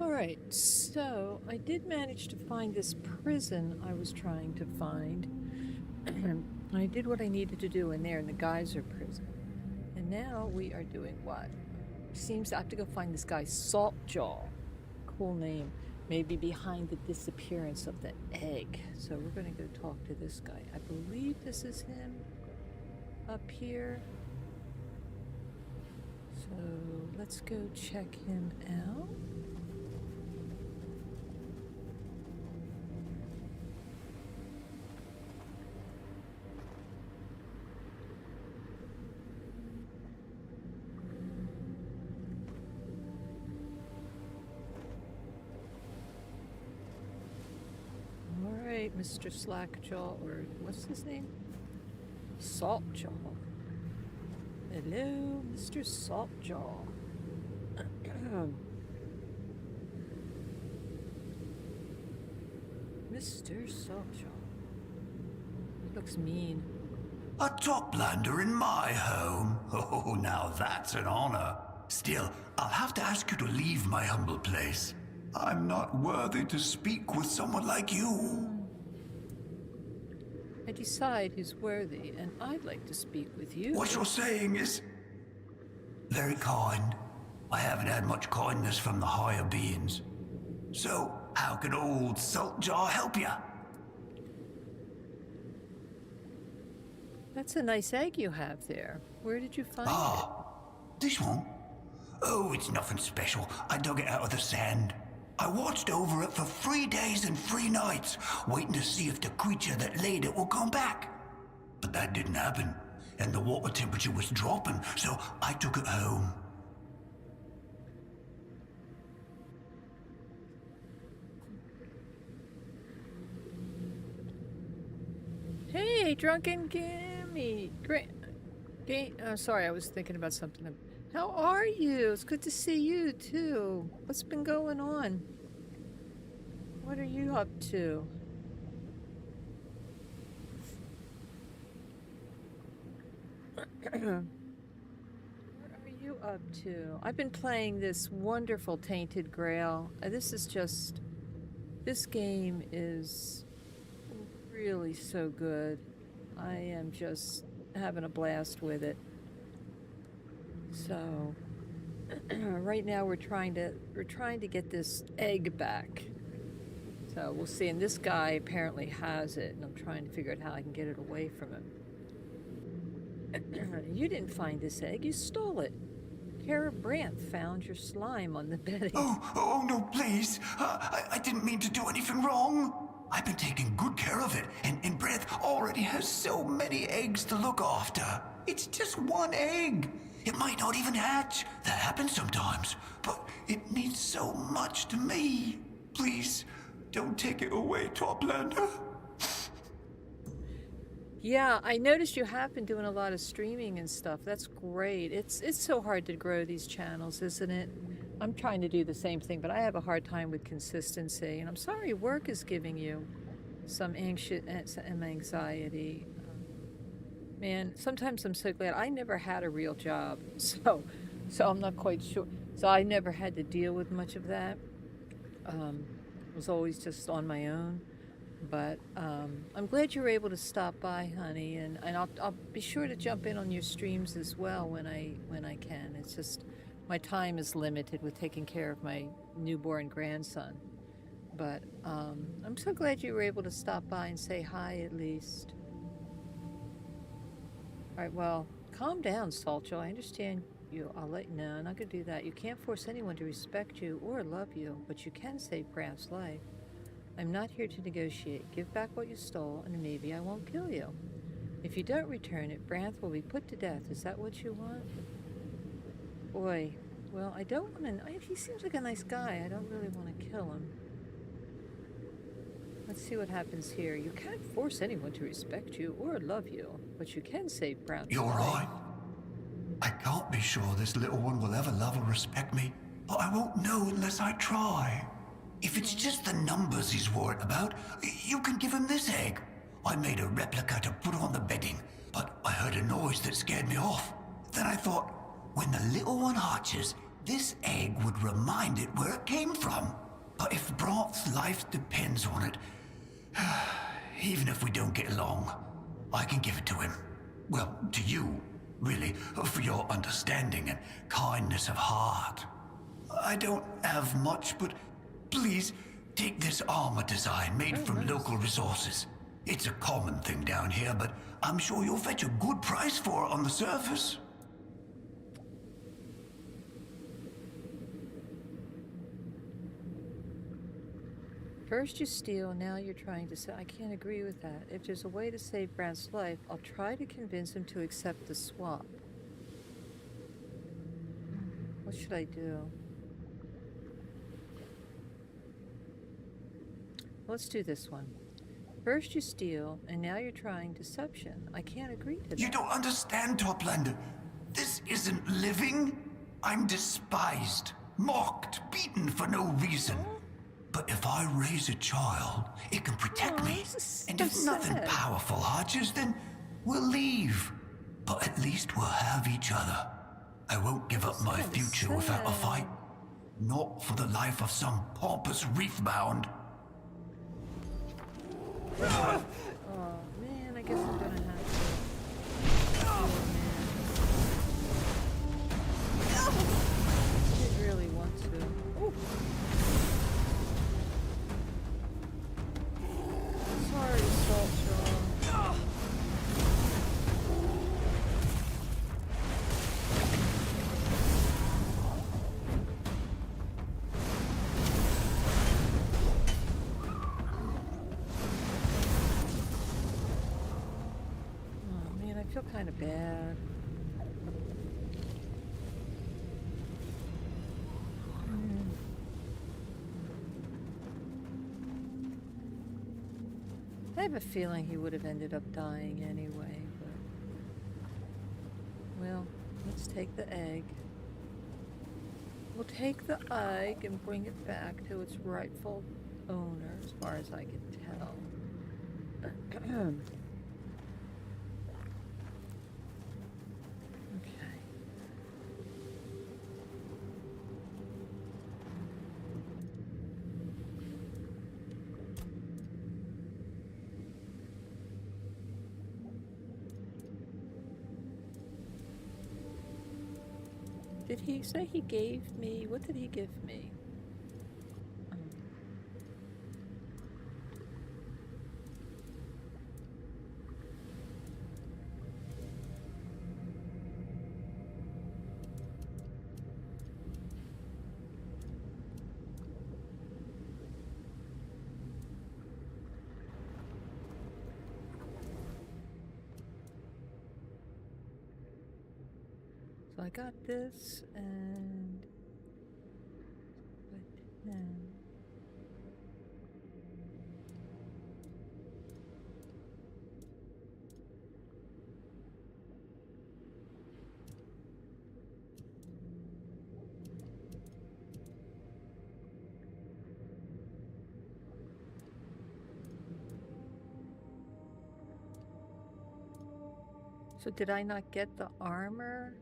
Alright, so I did manage to find this prison I was trying to find. I did what I needed to do in there in the geyser prison. And now we are doing what? Seems I have to go find this guy, Saltjaw. Cool name. Maybe behind the disappearance of the egg. So we're going to go talk to this guy. I believe this is him up here. So let's go check him out. Mr. Slackjaw, or what's his name? Saltjaw. Hello, Mr. Saltjaw. Mr. Saltjaw. He looks mean. A toplander in my home? Oh, now that's an honor. Still, I'll have to ask you to leave my humble place. I'm not worthy to speak with someone like you. I decide who's worthy, and I'd like to speak with you. What you're saying is very kind. I haven't had much kindness from the higher beings. So, how can old Saltjaw help you? That's a nice egg you have there. Where did you find it? This one? Oh, it's nothing special. I dug it out of the sand. I watched over it for 3 days and 3 nights, waiting to see if the creature that laid it will come back. But that didn't happen, and the water temperature was dropping, so I took it home. Hey, drunken Gammy. Great. Sorry, I was thinking about something. How are you? It's good to see you, too. What's been going on? What are you up to? What are you up to? I've been playing this wonderful Tainted Grail. This game is really so good. I am just having a blast with it. So right now we're trying to get this egg back. So we'll see. And this guy apparently has it, and I'm trying to figure out how I can get it away from him. You didn't find this egg, you stole it. Kara Brandt found your slime on the bedding. Oh, no, please. I didn't mean to do anything wrong. I've been taking good care of it, and Breath already has so many eggs to look after. It's just one egg. It might not even hatch. That happens sometimes, but it means so much to me. Please, don't take it away, Toplander. Yeah, I noticed you have been doing a lot of streaming and stuff. That's great. It's so hard to grow these channels, isn't it? I'm trying to do the same thing, but I have a hard time with consistency. And I'm sorry work is giving you some anxiety. Man, sometimes I'm so glad I never had a real job. So I'm not quite sure. So I never had to deal with much of that. I was always just on my own. But I'm glad you were able to stop by, honey, and I'll be sure to jump in on your streams as well when I can. It's just my time is limited with taking care of my newborn grandson. But I'm so glad you were able to stop by and say hi at least. All right, well, calm down, Saltjaw. I understand you. I'll let you know. I'm not going to do that. You can't force anyone to respect you or love you, but you can save Braff's life. I'm not here to negotiate. Give back what you stole, and maybe I won't kill you. If you don't return it, Branth will be put to death. Is that what you want? Boy, well, I don't want to... He seems like a nice guy. I don't really want to kill him. Let's see what happens here. You can't force anyone to respect you or love you, but you can save Branth's You're life. right. I can't be sure this little one will ever love or respect me, but I won't know unless I try. If it's just the numbers he's worried about, you can give him this egg. I made a replica to put on the bedding, but I heard a noise that scared me off. Then I thought, when the little one hatches, this egg would remind it where it came from. But if Brant's life depends on it, even if we don't get along, I can give it to him. Well, to you, really, for your understanding and kindness of heart. I don't have much, but please take this armor design made from local resources. It's a common thing down here, but I'm sure you'll fetch a good price for it on the surface. First you steal, now you're trying to say, I can't agree with that. If there's a way to save Brant's life, I'll try to convince him to accept the swap. What should I do? Let's do this one. First you steal, and now you're trying deception. I can't agree to that. You don't understand, Toplander. This isn't living. I'm despised, mocked, beaten for no reason. But if I raise a child, it can protect me. And if nothing powerful arches, then we'll leave. But at least we'll have each other. I won't give up my future without a fight. Not for the life of some pompous reef-bound. Oh man, I guess I'm gonna have to. Oh man. I didn't really want to. Ooh. Sorry, Salt Jaw. I feel kind of bad. I have a feeling he would have ended up dying anyway, but... Well, let's take the egg. We'll take the egg and bring it back to its rightful owner, as far as I can tell. Did he say he gave me? What did he give me? So I got this and 10. So did I not get the armor?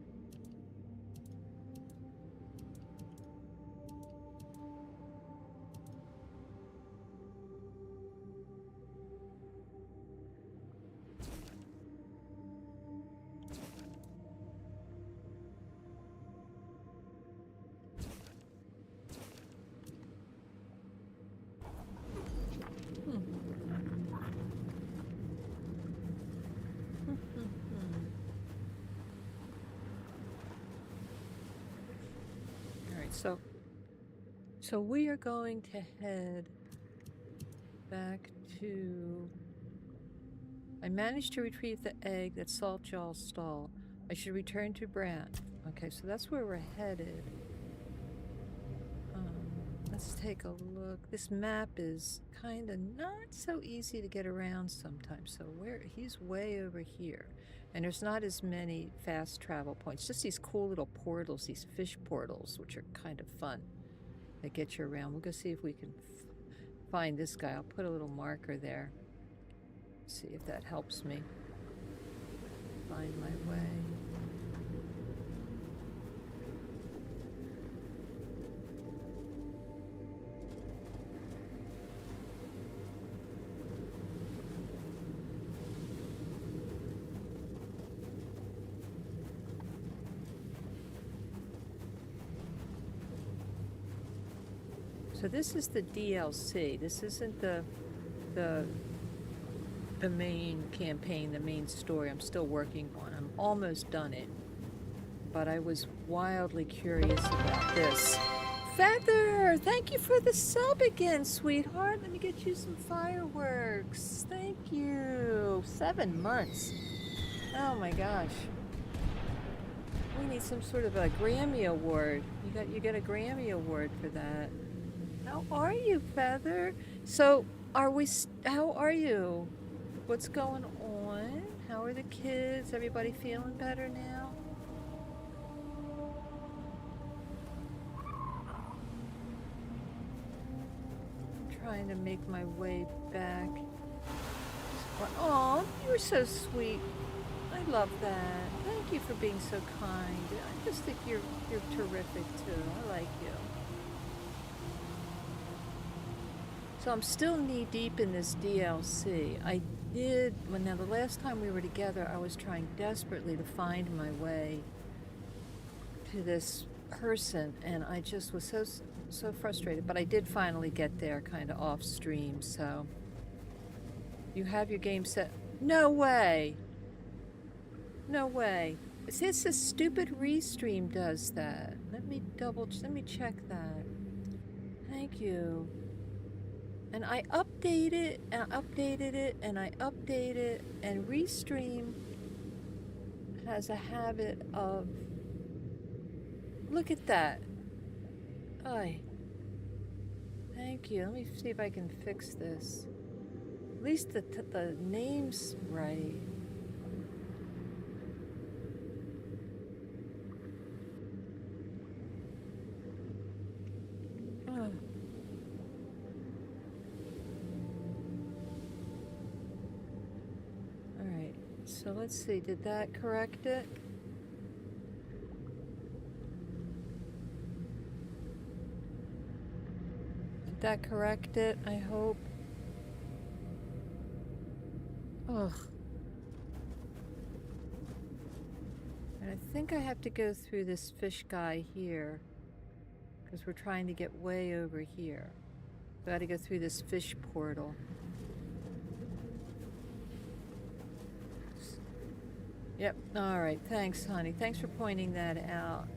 So we are going to head back to... I managed to retrieve the egg that Saltjaw stole. I should return to Brant. Okay, so that's where we're headed. Let's take a look. This map is kind of not so easy to get around sometimes. So he's way over here. And there's not as many fast travel points. Just these cool little portals, these fish portals, which are kind of fun. They get you around. We'll go see if we can find this guy. I'll put a little marker there. See if that helps me find my way. So this is the DLC. This isn't the the main campaign, the main story. I'm still working on. I'm almost done it. But I was wildly curious about this. Feather, thank you for the sub again, sweetheart. Let me get you some fireworks. Thank you. 7 months. Oh my gosh. We need some sort of a Grammy award. You get a Grammy award for that. How are you, Feather? So, how are you? What's going on? How are the kids? Everybody feeling better now? I'm trying to make my way back. Oh, you're so sweet. I love that. Thank you for being so kind. I just think you're terrific too. I like you. So I'm still knee deep in this DLC. The last time we were together, I was trying desperately to find my way to this person, and I just was so frustrated. But I did finally get there, kind of off stream. So you have your game set. No way. No way. It's this stupid restream does that. Let me check that. Thank you. And I updated it, and I updated it, and I updated it, and Restream has a habit of... Look at that. Ay. Thank you. Let me see if I can fix this. At least the name's right. Oh. So let's see, did that correct it? Did that correct it, I hope? Ugh. And I think I have to go through this fish guy here, because we're trying to get way over here. So I gotta go through this fish portal. Yep, alright, thanks, honey. Thanks for pointing that out.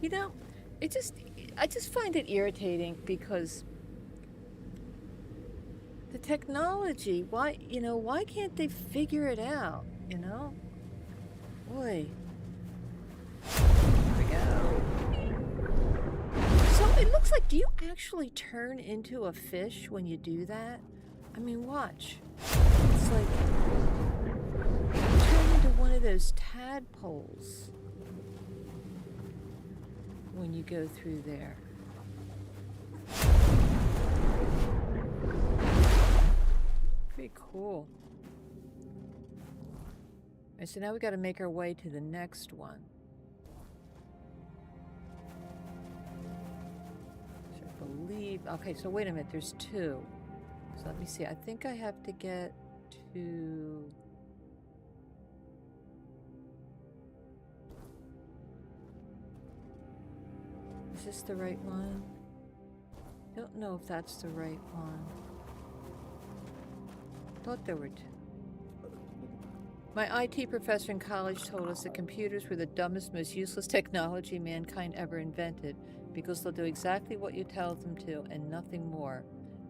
You know, I just find it irritating because the technology, why can't they figure it out, you know? Boy. There we go. So it looks like, do you actually turn into a fish when you do that? I mean, watch. It's like... one of those tadpoles when you go through there. Pretty cool. Alright, so now we got to make our way to the next one. I believe... Okay, so wait a minute, there's 2. So let me see, I think I have to get to... Is this the right one? Don't know if that's the right one. Thought there were 2. My IT professor in college told us that computers were the dumbest, most useless technology mankind ever invented because they'll do exactly what you tell them to and nothing more,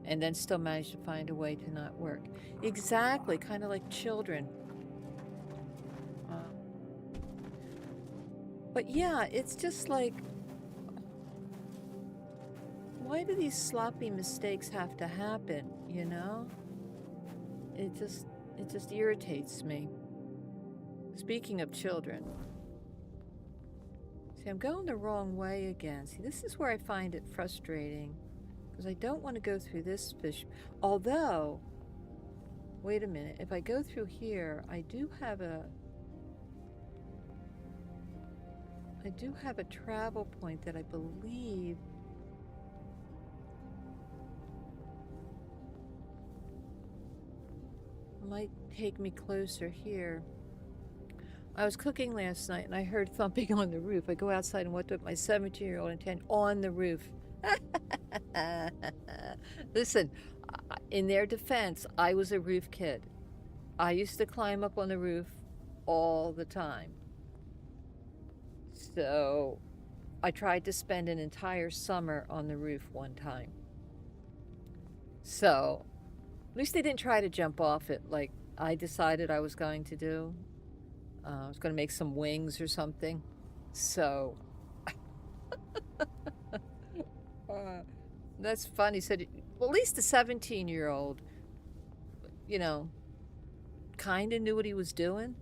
and then still manage to find a way to not work. Exactly, kind of like children. But yeah, it's just like... Why do these sloppy mistakes have to happen, you know? It just irritates me. Speaking of children. See, I'm going the wrong way again. See, this is where I find it frustrating. Because I don't want to go through this fish. Although, wait a minute. If I go through here, I do have a travel point that I believe... might take me closer here. I was cooking last night and I heard thumping on the roof. I go outside and what took my 17-year-old and 10 on the roof. Listen, in their defense, I was a roof kid. I used to climb up on the roof all the time. So I tried to spend an entire summer on the roof one time. So at least they didn't try to jump off it like I decided I was going to do. I was going to make some wings or something. So uh, that's funny. Said, well, at least the 17-year-old, you know, kind of knew what he was doing.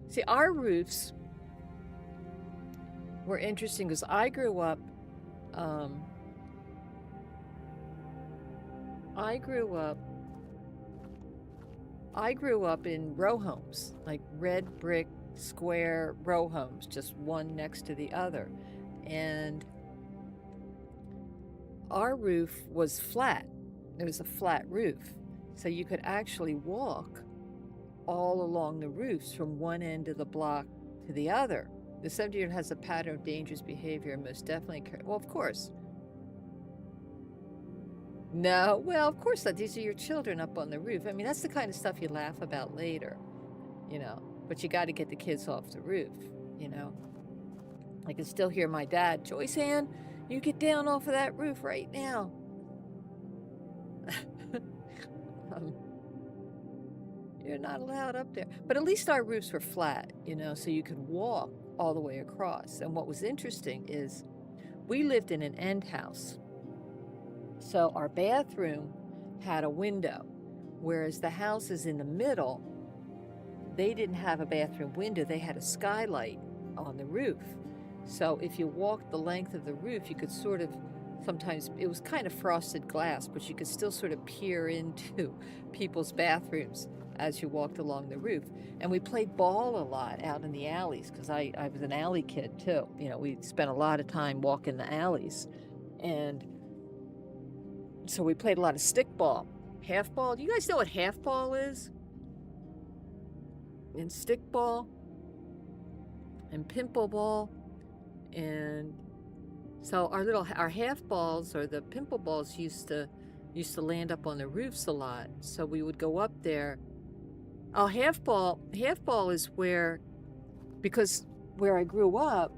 See, our roofs were interesting because I grew up. I grew up in row homes, like red brick square row homes, just one next to the other. And our roof was flat. It was a flat roof. So you could actually walk all along the roofs from one end of the block to the other. The 70-year-old has a pattern of dangerous behavior and most definitely, well, of course. No, well, of course not. These are your children up on the roof. I mean, that's the kind of stuff you laugh about later, you know, but you got to get the kids off the roof, you know. I can still hear my dad, Joyce Ann, you get down off of that roof right now. You're not allowed up there. But at least our roofs were flat, you know, so you could walk all the way across. And what was interesting is we lived in an end house. So our bathroom had a window, whereas the houses in the middle, they didn't have a bathroom window. They had a skylight on the roof. So if you walked the length of the roof, you could sort of, sometimes it was kind of frosted glass, but you could still sort of peer into people's bathrooms as you walked along the roof. And we played ball a lot out in the alleys because I was an alley kid too. You know, we spent a lot of time walking the alleys. And so we played a lot of stick ball, half ball. Do you guys know what half ball is? And stick ball and pimple ball. And so our half balls or the pimple balls used to land up on the roofs a lot. So we would go up there. Oh, half ball is where, because where I grew up,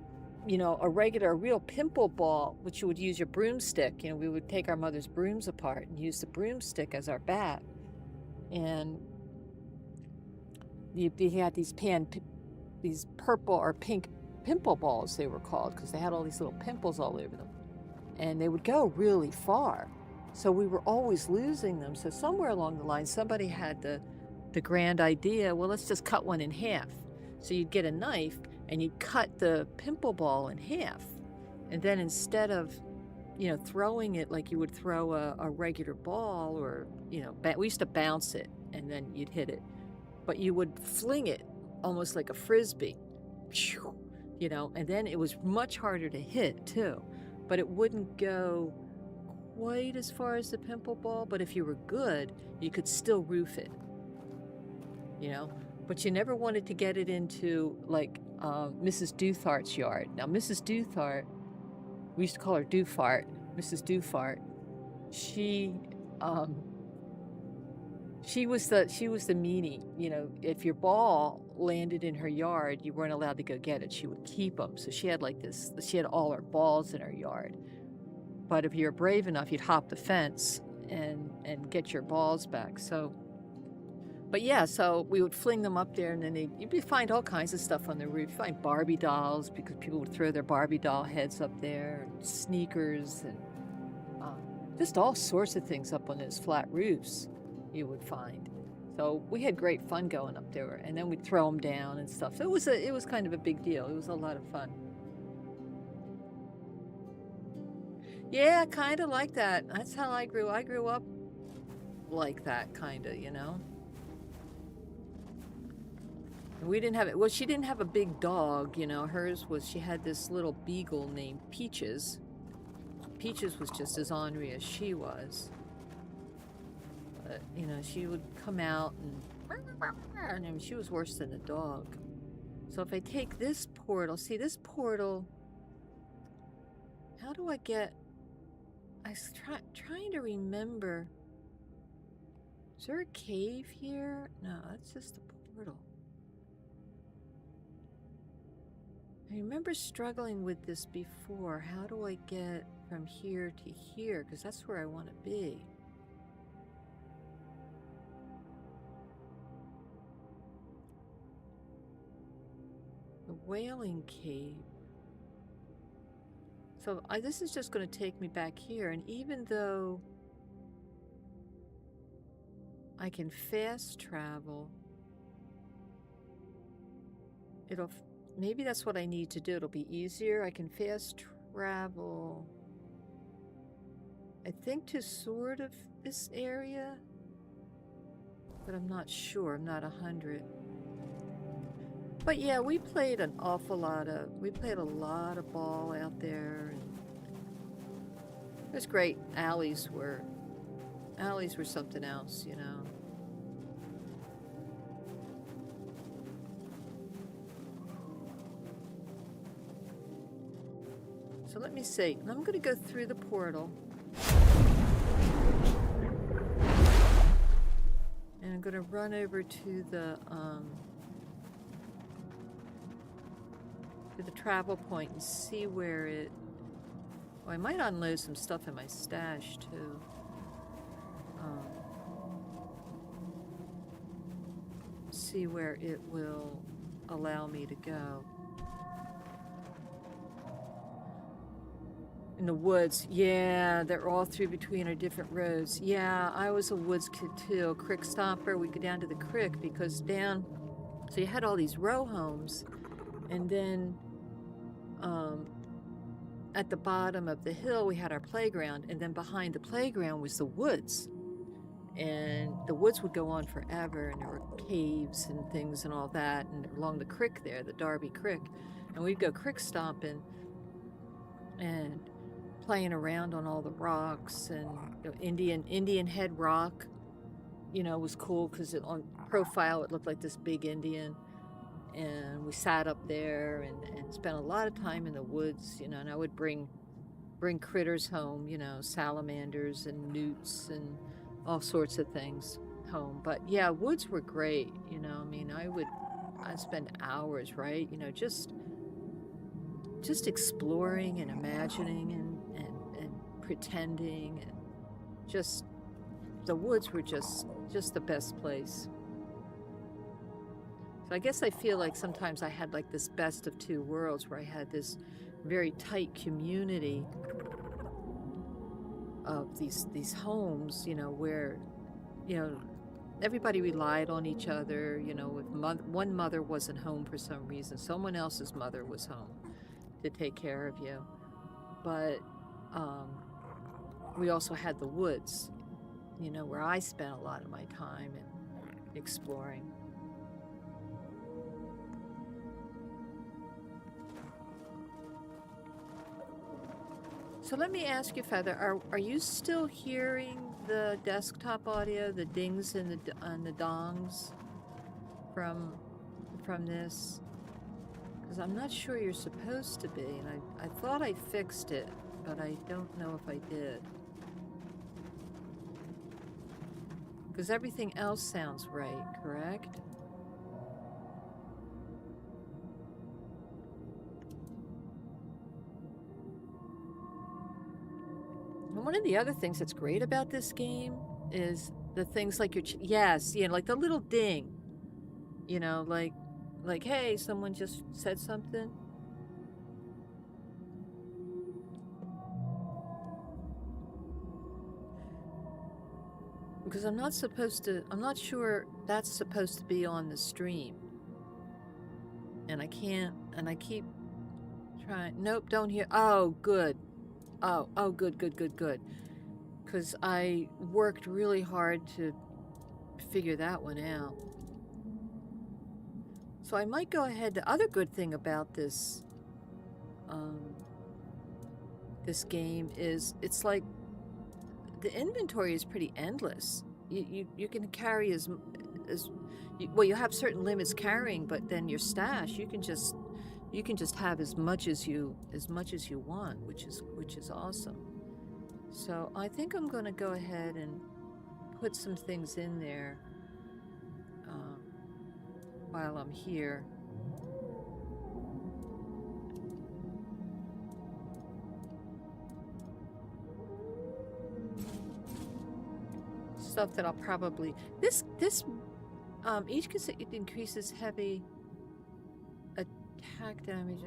you know, a real pimple ball, which you would use your broomstick. You know, we would take our mother's brooms apart and use the broomstick as our bat. And you had these purple or pink pimple balls, they were called, because they had all these little pimples all over them. And they would go really far. So we were always losing them. So somewhere along the line, somebody had the grand idea, well, let's just cut one in half. So you'd get a knife and you'd cut the pimple ball in half. And then instead of, you know, throwing it like you would throw a regular ball or, you know, we used to bounce it and then you'd hit it. But you would fling it almost like a frisbee, you know, and then it was much harder to hit too. But it wouldn't go quite as far as the pimple ball. But if you were good, you could still roof it, you know. But you never wanted to get it into like Mrs. Douthart's yard. Now, Mrs. Douthart, we used to call her Doufart, Mrs. Doufart. She was the meanie. You know, if your ball landed in her yard, you weren't allowed to go get it. She would keep them. So she had all her balls in her yard. But if you were brave enough, you'd hop the fence and get your balls back. So. But yeah, so we would fling them up there, and then you'd find all kinds of stuff on the roof. You'd find Barbie dolls, because people would throw their Barbie doll heads up there, and sneakers, and just all sorts of things up on those flat roofs you would find. So we had great fun going up there, and then we'd throw them down and stuff. So it was kind of a big deal. It was a lot of fun. Yeah, kind of like that. That's how I grew. I grew up like that, kind of, you know. We didn't have it. Well, she didn't have a big dog, you know. Hers was, she had this little beagle named Peaches. Peaches was just as ornery as she was. But, you know, she would come out and I mean, she was worse than a dog. So if I take this portal, see this portal, how do I get... I was trying to remember. Is there a cave here? No, that's just a portal. I remember struggling with this before. How do I get from here to here? Because that's where I want to be. The Wailing Cave. So this is just going to take me back here, and even though I can fast travel, maybe that's what I need to do. It'll be easier. I can fast travel, I think, to sort of this area, but I'm not sure. I'm not 100. But yeah, we played a lot of ball out there. And it was great. Alleys were something else, you know. So let me see. I'm going to go through the portal. And I'm going to run over to the travel point and see where it... Well, I might unload some stuff in my stash too. See where it will allow me to go. In the woods, yeah, they're all through between our different roads. Yeah, I was a woods kid too, creek stomper. We'd go down to the creek because down, so you had all these row homes, and then at the bottom of the hill we had our playground, and then behind the playground was the woods, and the woods would go on forever, and there were caves and things and all that, and along the creek there, the Darby Creek, and we'd go creek stomping and playing around on all the rocks. And Indian Head Rock, you know, was cool because on profile it looked like this big Indian. And we sat up there and spent a lot of time in the woods, you know, and I would bring critters home, you know, salamanders and newts and all sorts of things home. But yeah, woods were great, you know. I mean, I'd spend hours, right, you know, just exploring and imagining and pretending, and just the woods were just the best place. So I guess I feel like sometimes I had like this best of two worlds, where I had this very tight community of these homes, you know, where, you know, everybody relied on each other. You know, if one mother wasn't home for some reason, someone else's mother was home to take care of you. But we also had the woods, you know, where I spent a lot of my time in exploring. So let me ask you, Feather, are you still hearing the desktop audio, the dings and the dongs from this? Because I'm not sure you're supposed to be, and I thought I fixed it, but I don't know if I did. Because everything else sounds right, correct? And one of the other things that's great about this game is the things like yes, you know, like the little ding, you know, like, hey, someone just said something. Because I'm not sure that's supposed to be on the stream. And I keep trying. Nope, don't hear. Oh, good. Oh, good. Because I worked really hard to figure that one out. So I might go ahead. The other good thing about this game is it's like the inventory is pretty endless. You can carry well, you have certain limits carrying, but then your stash, you can just you can just have as much as you want, which is awesome. So I think I'm going to go ahead and put some things in there while I'm here. Stuff that I'll probably each because it increases heavy attack damage.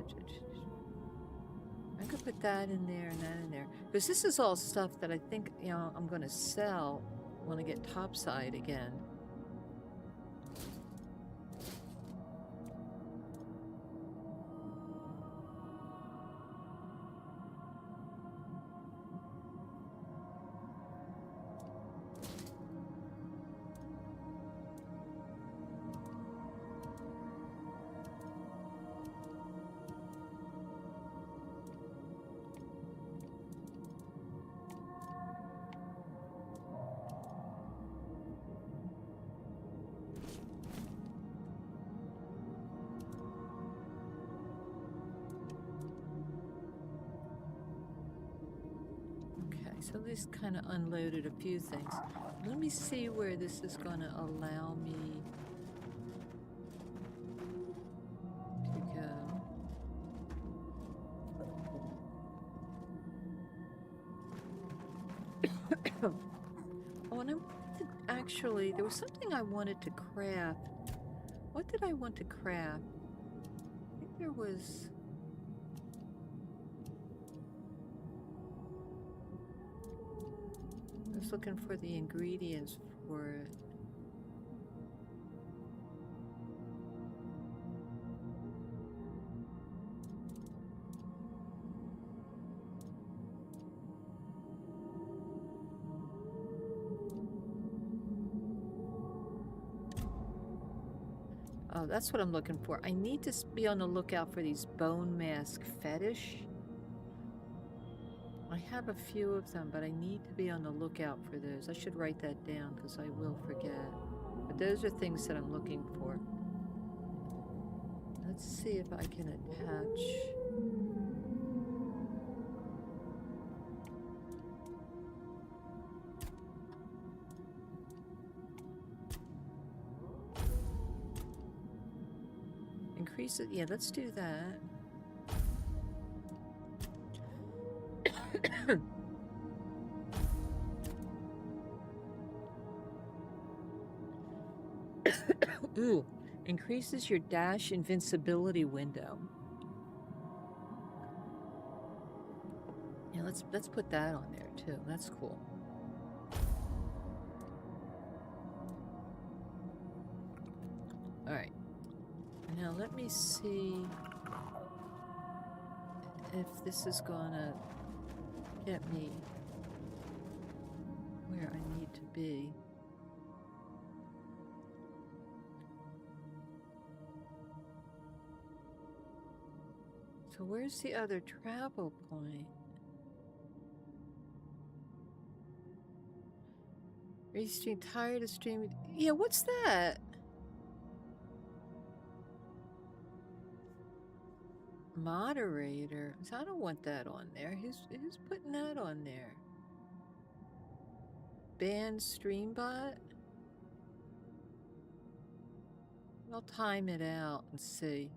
I could put that in there and that in there because this is all stuff that I think I'm going to sell when I get topside again. So this kind of unloaded a few things. Let me see where this is going to allow me to go. Oh, and actually, there was something I wanted to craft. What did I want to craft? I think there was... I was looking for the ingredients for it. Oh, that's what I'm looking for. I need to be on the lookout for these bone mask fetish. I have a few of them, but I need to be on the lookout for those. I should write that down because I will forget. But those are things that I'm looking for. Let's see if I can attach... Increase it. Yeah, let's do that. Ooh, increases your dash invincibility window. Yeah, let's put that on there too. That's cool. All right. Now let me see if this is gonna get me where I need to be. So where's the other travel point? Are you tired of streaming? Yeah, what's that? Moderator. So I don't want that on there. Who's putting that on there? Ban StreamBot? I'll time it out and see.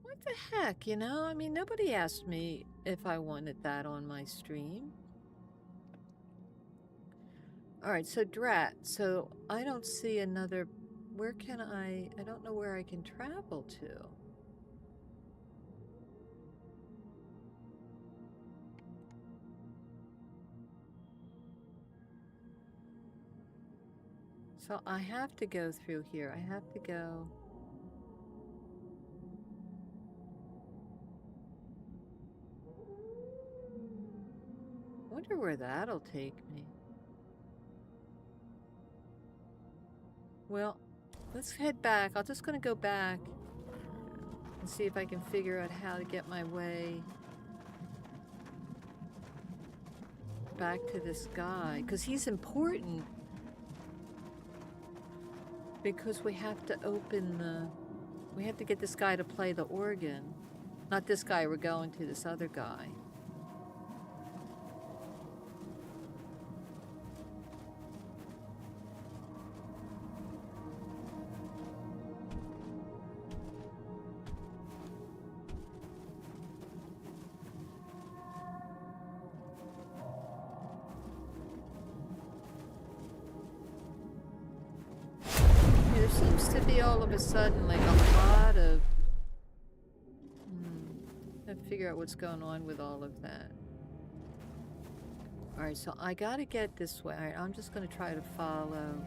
What the heck, you know? I mean, nobody asked me if I wanted that on my stream. Alright, so Drat. So I don't see another... Where can I don't know where I can travel to. So I have to go through here. I have to go... I wonder where that'll take me. Well, let's head back. I'm just going to go back and see if I can figure out how to get my way back to this guy, because he's important. Because we have to open the... We have to get this guy to play the organ. Not this guy, we're going to this other guy. There seems to be all of a sudden like a lot of... I have to figure out what's going on with all of that. Alright, so I gotta get this way. Alright, I'm just gonna try to follow.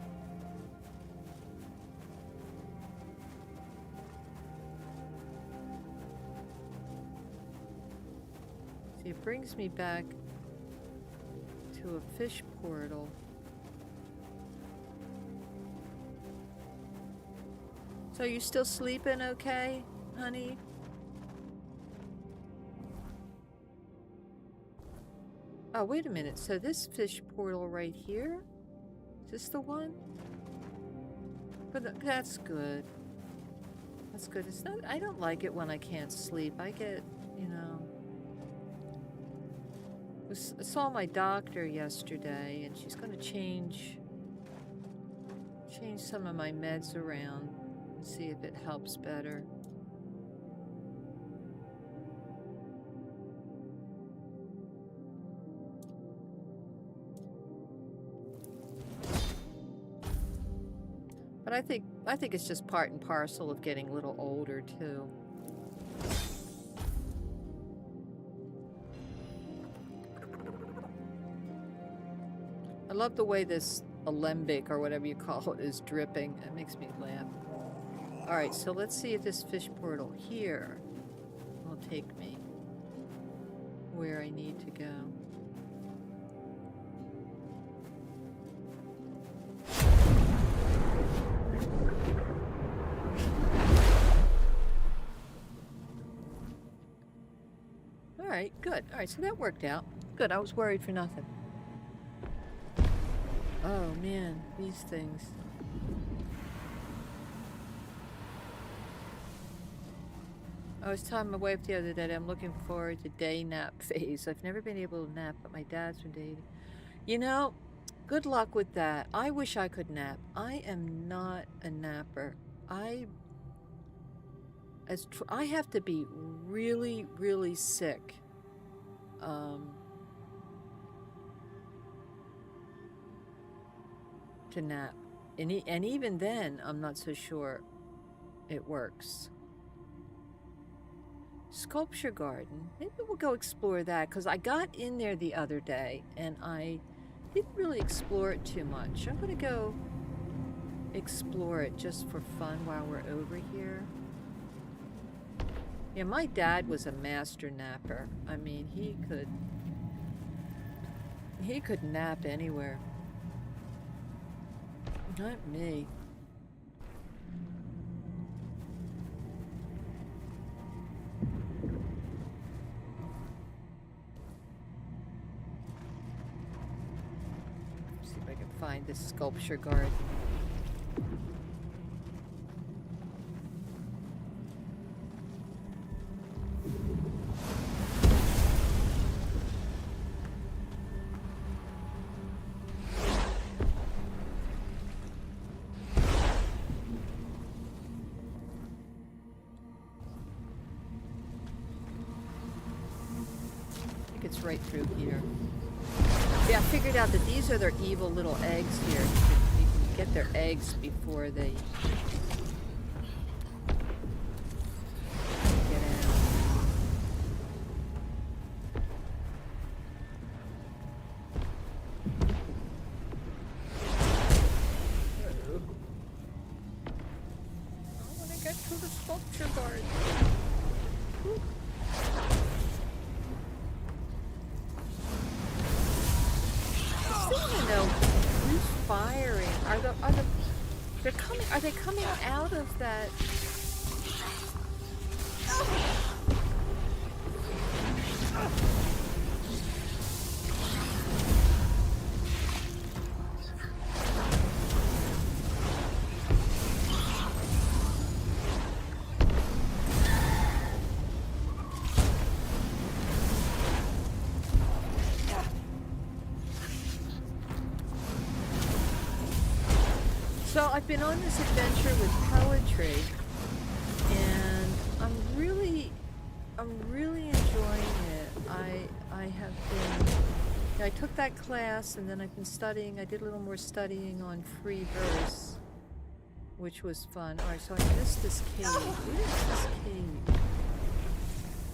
See, it brings me back to a fish portal. So you still sleeping okay, honey? Oh, wait a minute. So this fish portal right here? Is this the one? But that's good. That's good. It's not, I don't like it when I can't sleep. I get, you know... I saw my doctor yesterday, and she's going to change some of my meds around. See if it helps better. But I think it's just part and parcel of getting a little older too. I love the way this alembic or whatever you call it is dripping. It makes me laugh. Alright, so let's see if this fish portal here will take me where I need to go. Alright, good. Alright, so that worked out. Good, I was worried for nothing. Oh man, these things. I was telling my wife the other day that I'm looking forward to day nap phase. I've never been able to nap, but my dad's been dating. You know, good luck with that. I wish I could nap. I am not a napper. I have to be really, really sick. To nap. And even then, I'm not so sure it works. Sculpture garden. Maybe we'll go explore that, because I got in there the other day and I didn't really explore it too much. I'm going to go explore it just for fun while we're over here. Yeah, my dad was a master napper. I mean, he could nap anywhere. Not me. See if I can find this sculpture garden. It's right through here. Yeah, I figured out that these are their evil little eggs here. You can get their eggs before they get out. I want to get to the sculpture garden. Whew. Who's firing? Are they coming out of that? So I've been on this adventure with poetry, and I'm really enjoying it. I have been, I took that class, and then I've been studying. I did a little more studying on free verse, which was fun. All right, so I missed this cave. Where is this cave?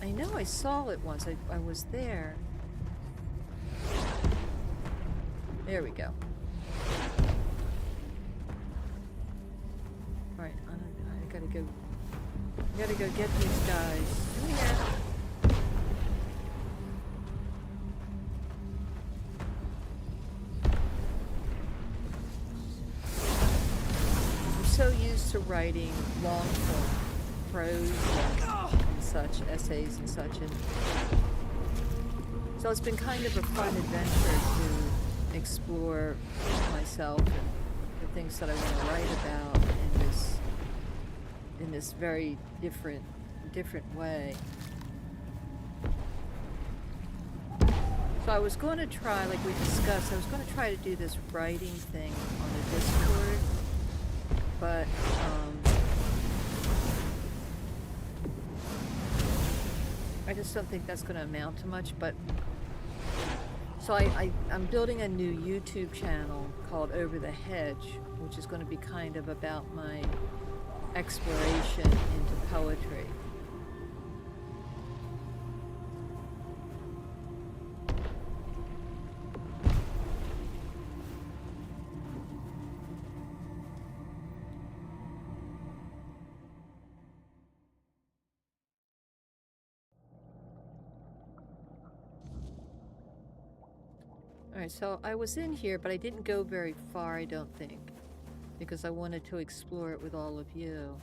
I know I saw it once. I was there. There we go. All right, I gotta go. I gotta go get these guys. Come here. I'm so used to writing long form prose and such, essays and such, and so it's been kind of a fun adventure to explore myself and the things that I want to write about in this very different way. So I was going to try, like we discussed, I was going to try to do this writing thing on the Discord, but I just don't think that's going to amount to much. But so I'm building a new YouTube channel called Over the Hedge, which is going to be kind of about my exploration into poetry. Alright, so I was in here, but I didn't go very far, I don't think, because I wanted to explore it with all of you.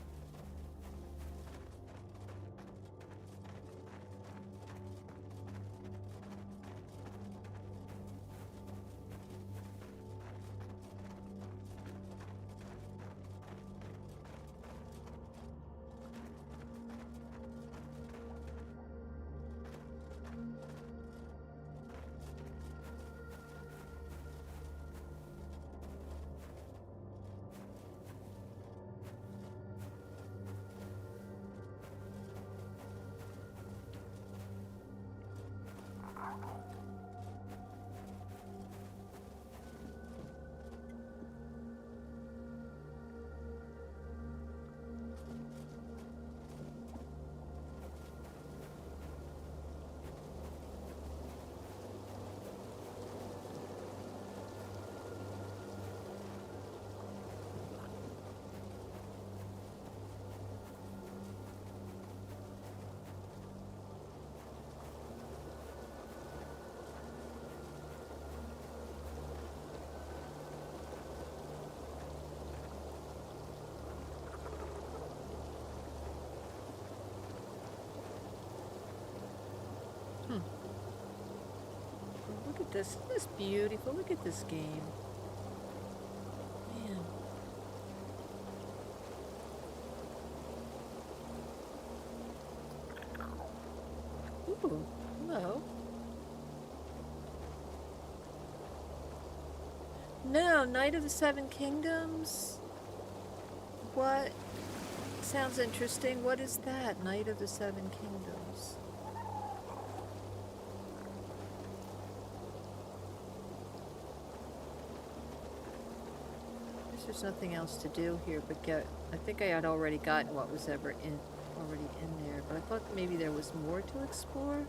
Look at this. Isn't this beautiful? Look at this game. Man. Ooh, hello. No, Knight of the Seven Kingdoms? What? Sounds interesting. What is that? Knight of the Seven Kingdoms. There's nothing else to do here but get. I think I had already gotten what was already in there, but I thought maybe there was more to explore.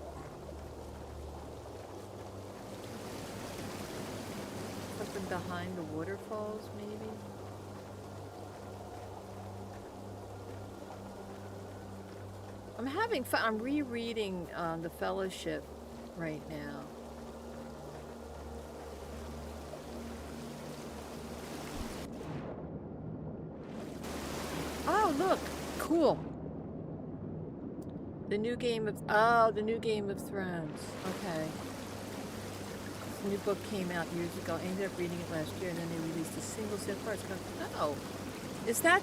Something behind the waterfalls, maybe. I'm having fun. I'm rereading The Fellowship right now. Oh, look! Cool. The new Game of... Oh, the new Game of Thrones. Okay. The new book came out years ago. I ended up reading it last year, and then they released a single set of parts. Oh. Is that...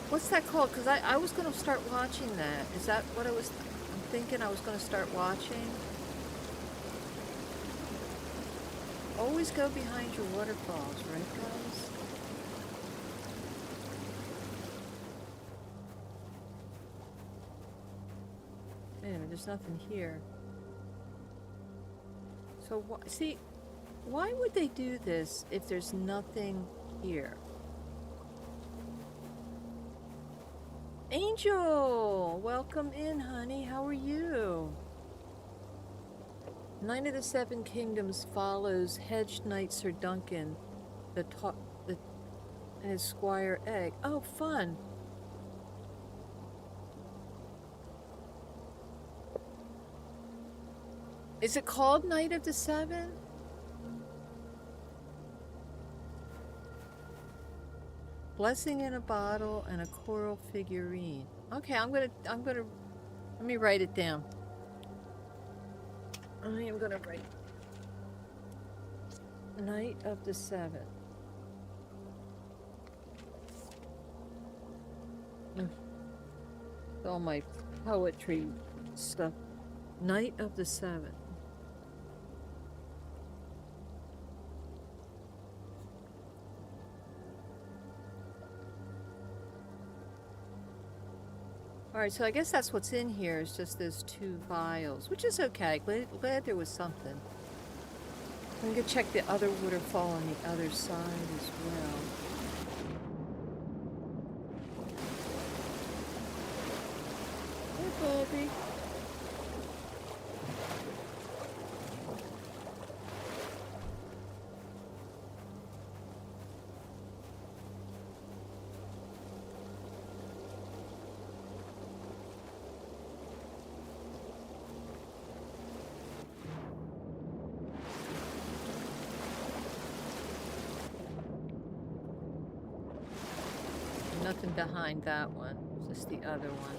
What's that called? Because I was going to start watching that. Is that what I'm thinking I was going to start watching? Always go behind your waterfalls, right, guys? Man, there's nothing here. So, see, why would they do this if there's nothing here? Angel! Welcome in, honey. How are you? Knight of the Seven Kingdoms follows Hedge Knight Sir Duncan, and his Squire Egg. Oh, fun! Is it called Knight of the Seven? Blessing in a bottle and a coral figurine. Okay, I'm gonna, let me write it down. I am gonna write Knight of the Seven. All my poetry stuff. Knight of the Seven. Alright, so I guess that's what's in here, is just those 2 vials, which is okay. Glad there was something. I'm gonna check the other waterfall on the other side as well. Hey, Bobby. Nothing behind that one, just the other one.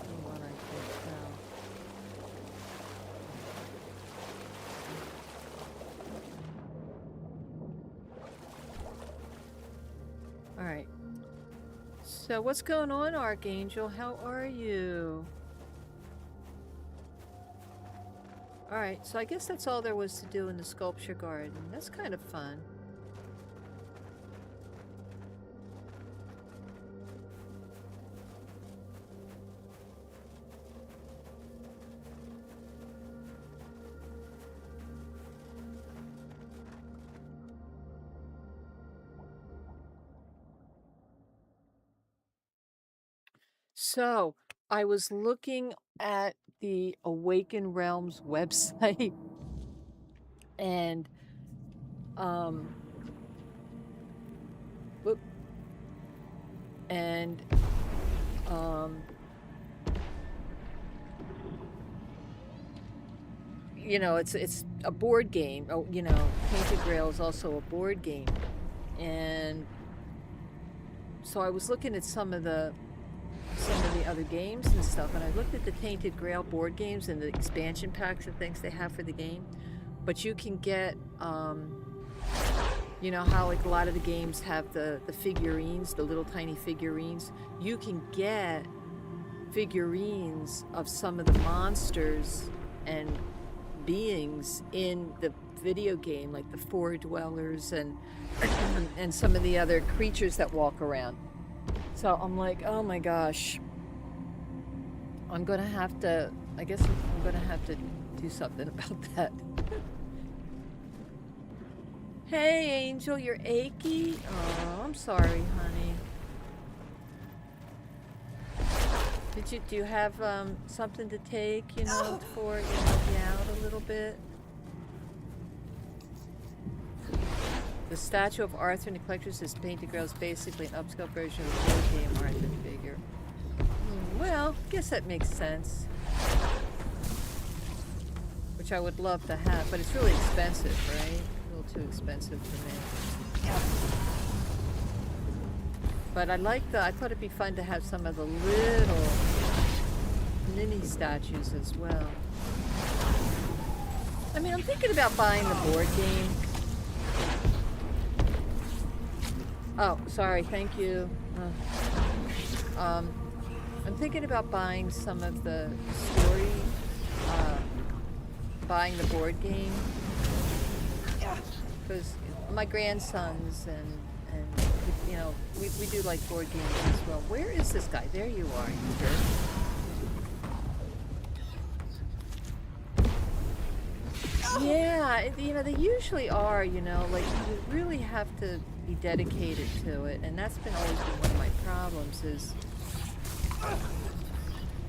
From what I can tell. Alright. So what's going on, Archangel? How are you? Alright, so I guess that's all there was to do in the sculpture garden. That's kind of fun. So, I was looking at the Awaken Realms website and whoop, and you know, it's a board game. Oh, you know, Tainted Grail is also a board game, and so I was looking at some of the other games and stuff, and I looked at the Tainted Grail board games and the expansion packs and things they have for the game. But you can get, you know how like a lot of the games have the figurines, the little tiny figurines? You can get figurines of some of the monsters and beings in the video game, like the Four Dwellers and some of the other creatures that walk around. So I'm like, oh my gosh, I'm gonna have to, I guess I'm gonna have to do something about that. Hey Angel, you're achy? Oh, I'm sorry, honey. Do you have something to take, you know, for you help you out a little bit? The statue of Arthur in the collector's is Tainted Grail is basically an upscale version of the board game Arthur figure. Well, I guess that makes sense. Which I would love to have, but it's really expensive, right? A little too expensive for me. But I thought it'd be fun to have some of the little mini statues as well. I mean, I'm thinking about buying the board game. Oh, sorry, thank you. I'm thinking about buying some of the story buying the board game. Because my grandsons and you know, we do like board games as well. Where is this guy? There you are, you jerk. Yeah, you know, they usually are, you know, like, you really have to be dedicated to it, and that's always been one of my problems is,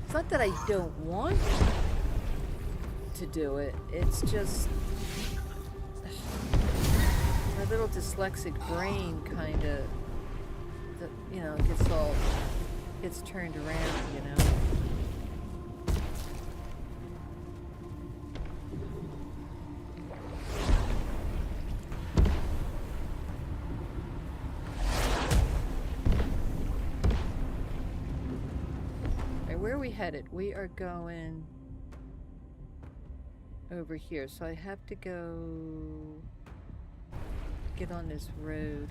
it's not that I don't want to do it, it's just, my little dyslexic brain kind of, you know, gets turned around, you know. Where are we headed? We are going over here, so I have to go get on this road.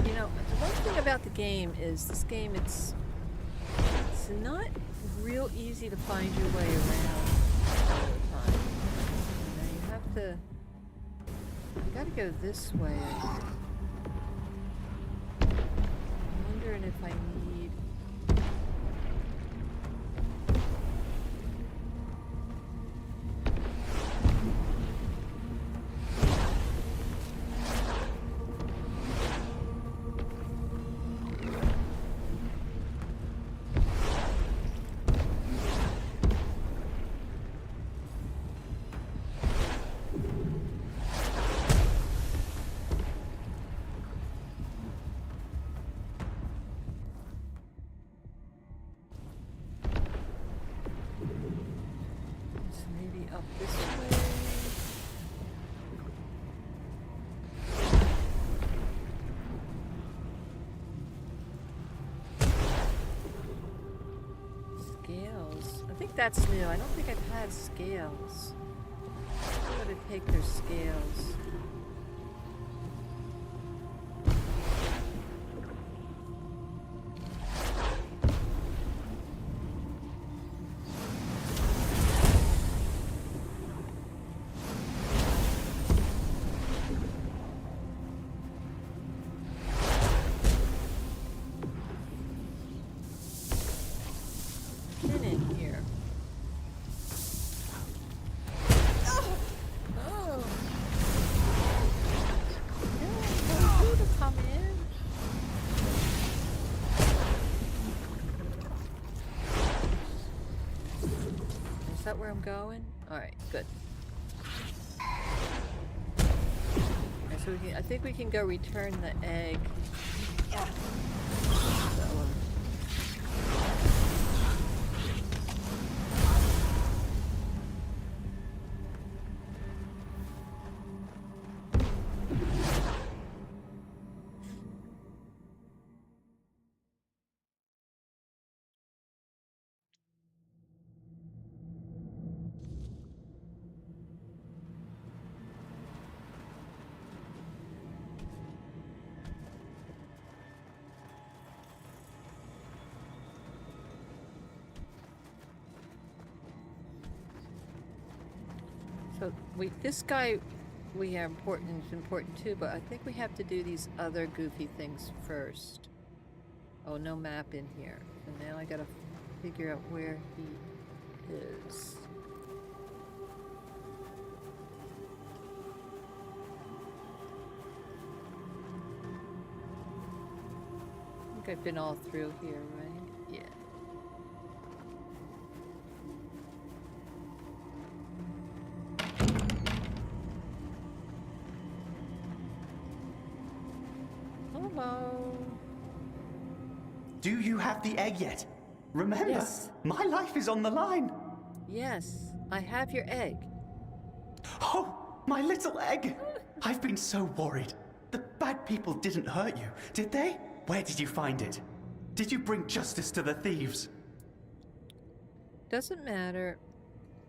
You know, the one thing about the game is this game, it's not real easy to find your way around all the time. You know, you have to, you gotta go this way. I'm wondering if I need... Up this way. Scales. I think that's new. I don't think I've had scales. I'm gonna take their scales. Is that where I'm going? Alright, good. Okay, so I think we can go return the egg. So this guy we are important is important too, but I think we have to do these other goofy things first. Oh, no map in here. So now I gotta figure out where he is. I think I've been all through here, right? Yeah. Hello. Do you have the egg yet? Remember, Yes. my life is on the line. Yes, I have your egg. Oh, my little egg. I've been so worried. The bad people didn't hurt you, did they? Where did you find it? Did you bring justice to the thieves? Doesn't matter.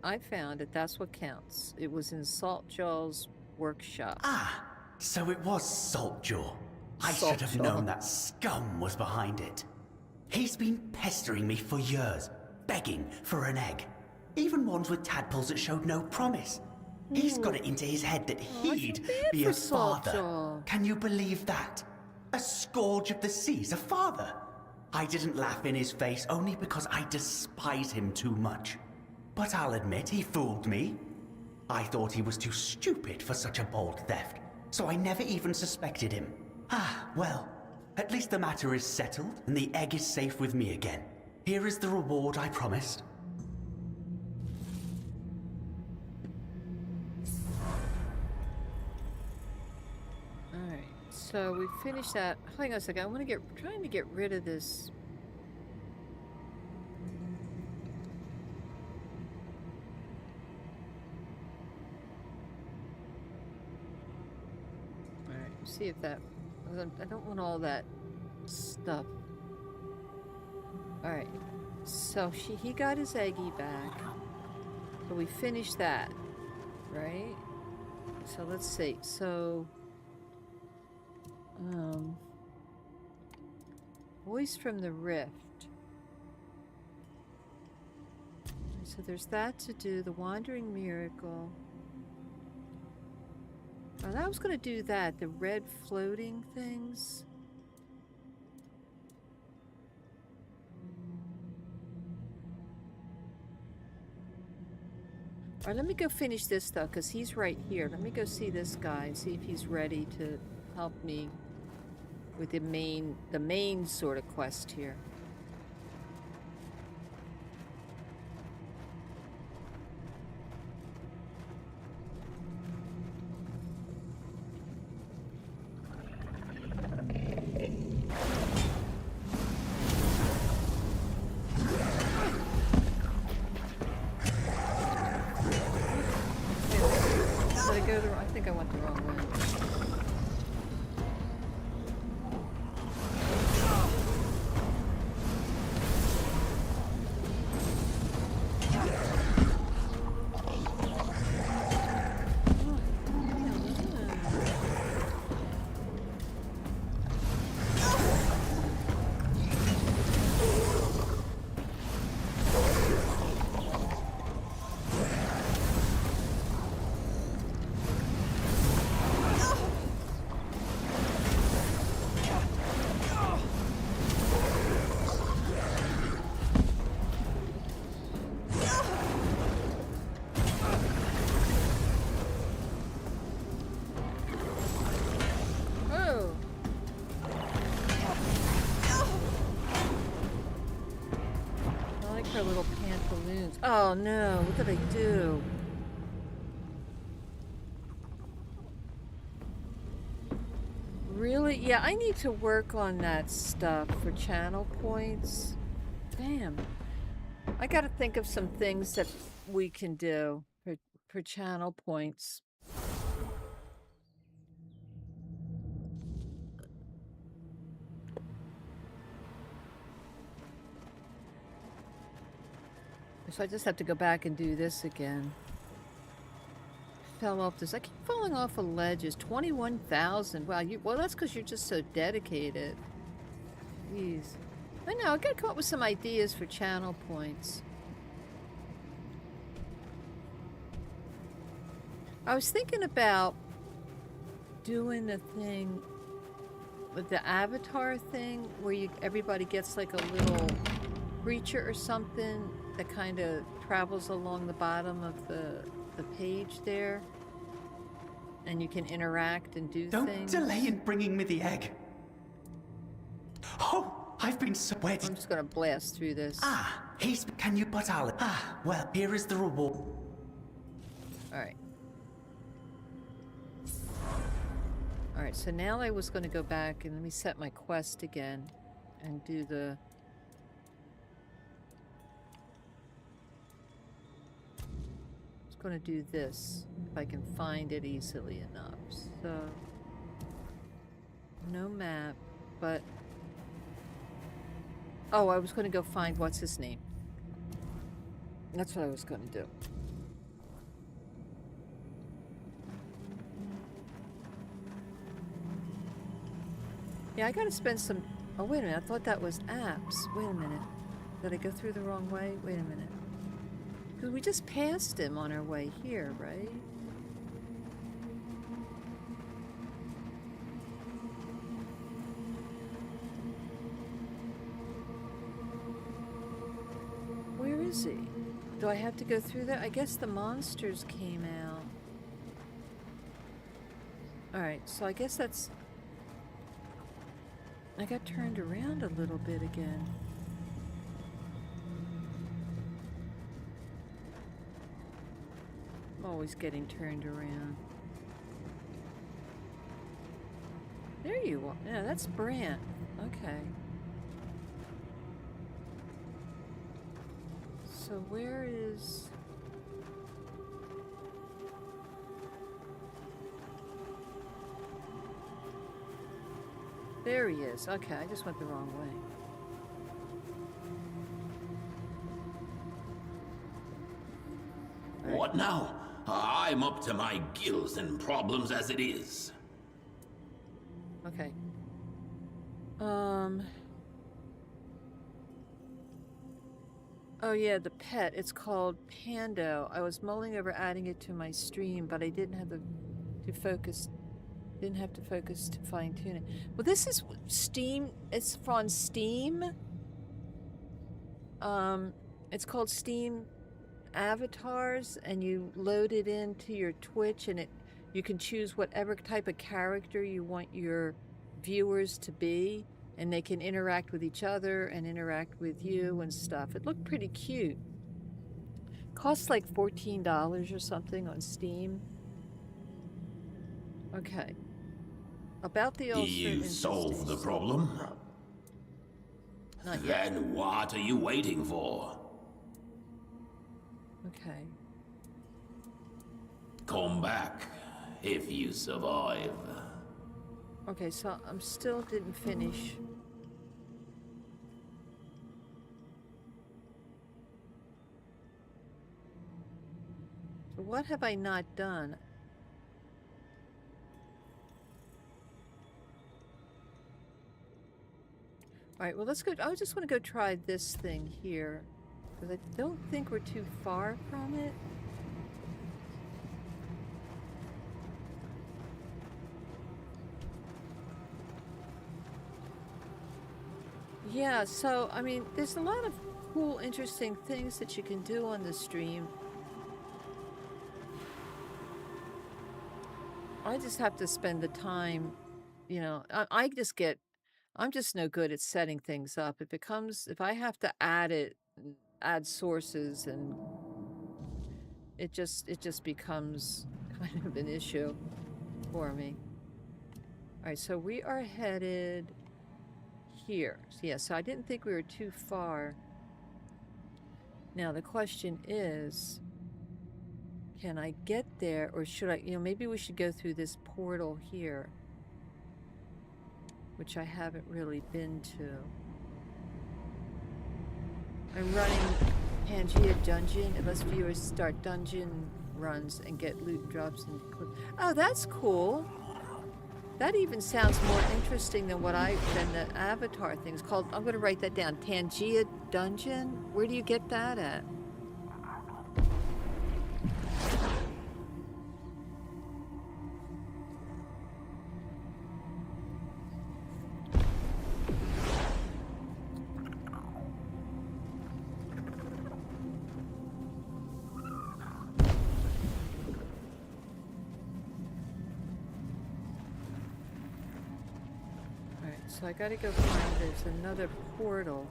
I found it. That's what counts. It was in Saltjaw's workshop. Ah, so it was Saltjaw. I should have Saltjaw. known that scum was behind it. He's been pestering me for years, begging for an egg. Even ones with tadpoles that showed no promise. He's got it into his head that he'd be a father. Saltjaw. Can you believe that? A scourge of the seas, a father. I didn't laugh in his face only because I despise him too much. But I'll admit he fooled me. I thought he was too stupid for such a bold theft, so I never even suspected him. Ah, well, at least the matter is settled and the egg is safe with me again. Here is the reward I promised. Alright, so we finished that. Hang on a second. Trying to get rid of this. Alright, see if that. I don't want all that stuff. Alright, so he got his eggie back. So we finished that, right? So let's see. So, Voice from the Rift. So there's that to do. The Wandering Miracle. Oh, I was gonna do that. The red floating things. All right, let me go finish this though, because he's right here. Let me go see this guy and see if he's ready to help me with the main sort of quest here. I think I went the wrong way. Her little pantaloons. Oh no, what did I do? Really? Yeah, I need to work on that stuff for channel points. Damn. I gotta think of some things that we can do for channel points. So I just have to go back and do this again. Fell off this. I keep falling off of ledges. 21,000. Wow, well, that's because you're just so dedicated. Jeez. I know, I gotta come up with some ideas for channel points. I was thinking about doing a thing with the avatar thing where everybody gets like a little creature or something that kind of travels along the bottom of the page there, and you can interact and do things. Don't delay in bringing me the egg. Oh, I've been so wet. I'm just gonna blast through this. Ah, can you but I'll... Ah, well, here is the reward. Alright. Alright, so now I was gonna go back and let me set my quest again and do the... Going to do this if I can find it easily enough. So no map, but oh, I was going to go find what's his name. That's what I was going to do. Yeah, I gotta spend some... Oh, wait a minute. I thought that was apps. Wait a minute. Did I go through the wrong way? Wait a minute. Because we just passed him on our way here, right? Where is he? Do I have to go through that? I guess the monsters came out. Alright, so I guess that's... I got turned around a little bit again. I'm always getting turned around. There you are. Yeah, that's Brant. Okay. So where is... There he is. Okay, I just went the wrong way. Right. What now? I'm up to my gills in problems as it is. Okay. Oh yeah, the pet. It's called Pando. I was mulling over adding it to my stream, but I didn't have to focus. Didn't have to focus to fine tune it. Well, this is Steam. It's on Steam. It's called Steam Avatars, and you load it into your Twitch, and you can choose whatever type of character you want your viewers to be, and they can interact with each other and interact with you and stuff. It looked pretty cute. Costs like $14 or something on Steam. Okay. About the ulcer. You solve the problem? Not yet. Then what are you waiting for? Okay. Come back if you survive. Okay, so I'm still didn't finish. So what have I not done? Alright, well let's go. I just want to go try this thing here. Because I don't think we're too far from it. Yeah, so, I mean, there's a lot of cool, interesting things that you can do on the stream. I just have to spend the time, you know, I'm just no good at setting things up. If I have to add sources, and it just becomes kind of an issue for me. All right, so we are headed here. Yeah, so I didn't think we were too far. Now the question is, can I get there, or should I, maybe we should go through this portal here, which I haven't really been to. I'm running Pangea Dungeon unless viewers start dungeon runs and get loot drops and oh, that's cool. That even sounds more interesting than than the avatar thing. It's called, I'm gonna write that down, Pangea Dungeon. Where do you get that at? So I gotta go find, there's another portal.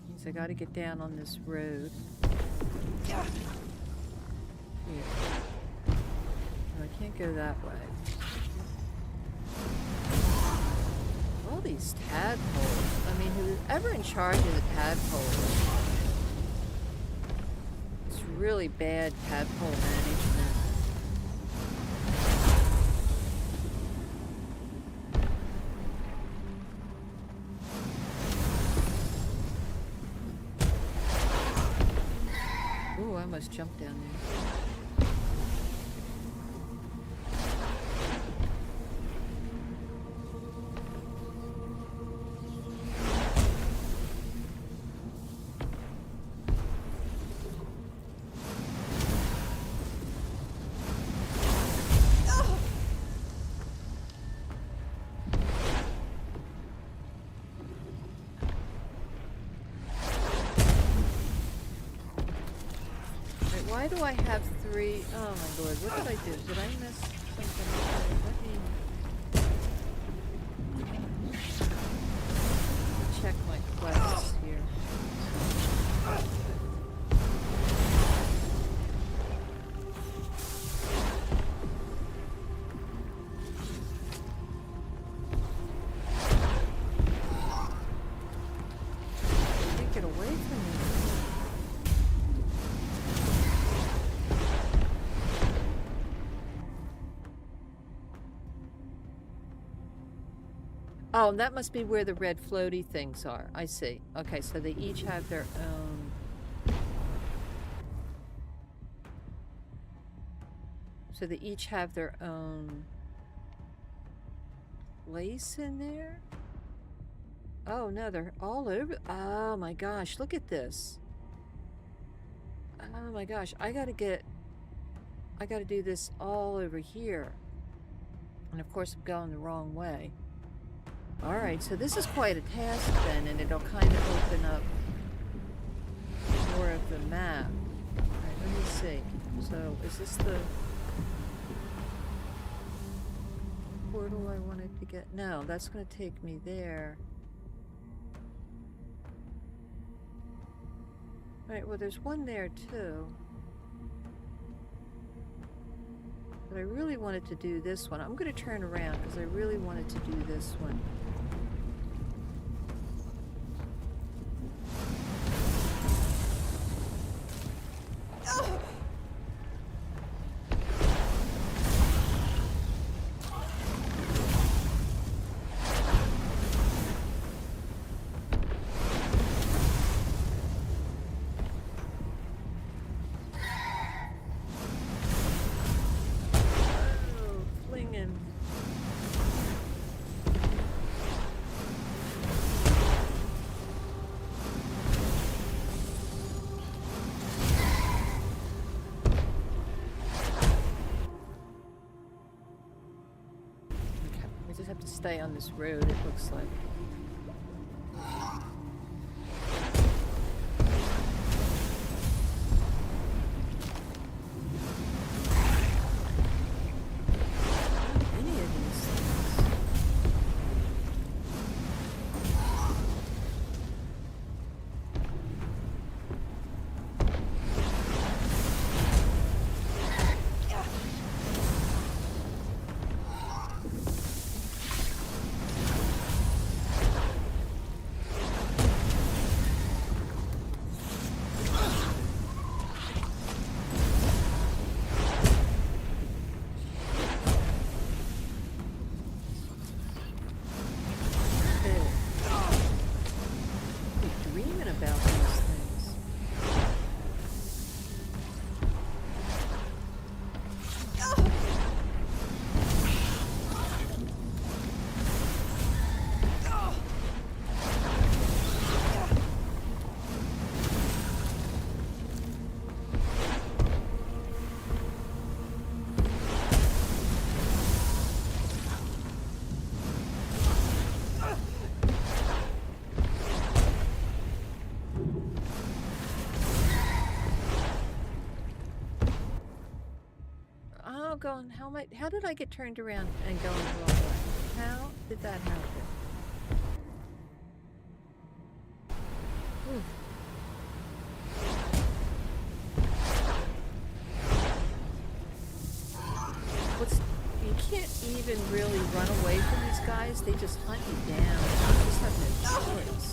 Means I gotta get down on this road. Here. No, I can't go that way. All these tadpoles. I mean, who's ever in charge of the tadpoles? It's really bad tadpole management. Ooh, I almost jumped down there. Why do I have 3? Oh my lord, what did I do? Did I miss something? Let me check my quests here. Take it away from me. Oh, and that must be where the red floaty things are. I see. Okay, so they each have their own... So they each have their own place in there? Oh, no, they're all over... Oh, my gosh, look at this. Oh, my gosh, I gotta do this all over here. And, of course, I'm going the wrong way. Alright, so this is quite a task then, and it'll kind of open up more of the map. Alright, let me see. So, is this the portal I wanted to get? No, that's going to take me there. Alright, well there's one there too. But I really wanted to do this one. I'm going to turn around because I really wanted to do this one. Stay on this road, it looks like. Any of these things. Going, how did I get turned around and go in the wrong way? How did that happen? You can't even really run away from these guys, they just hunt you down. You just have no choice.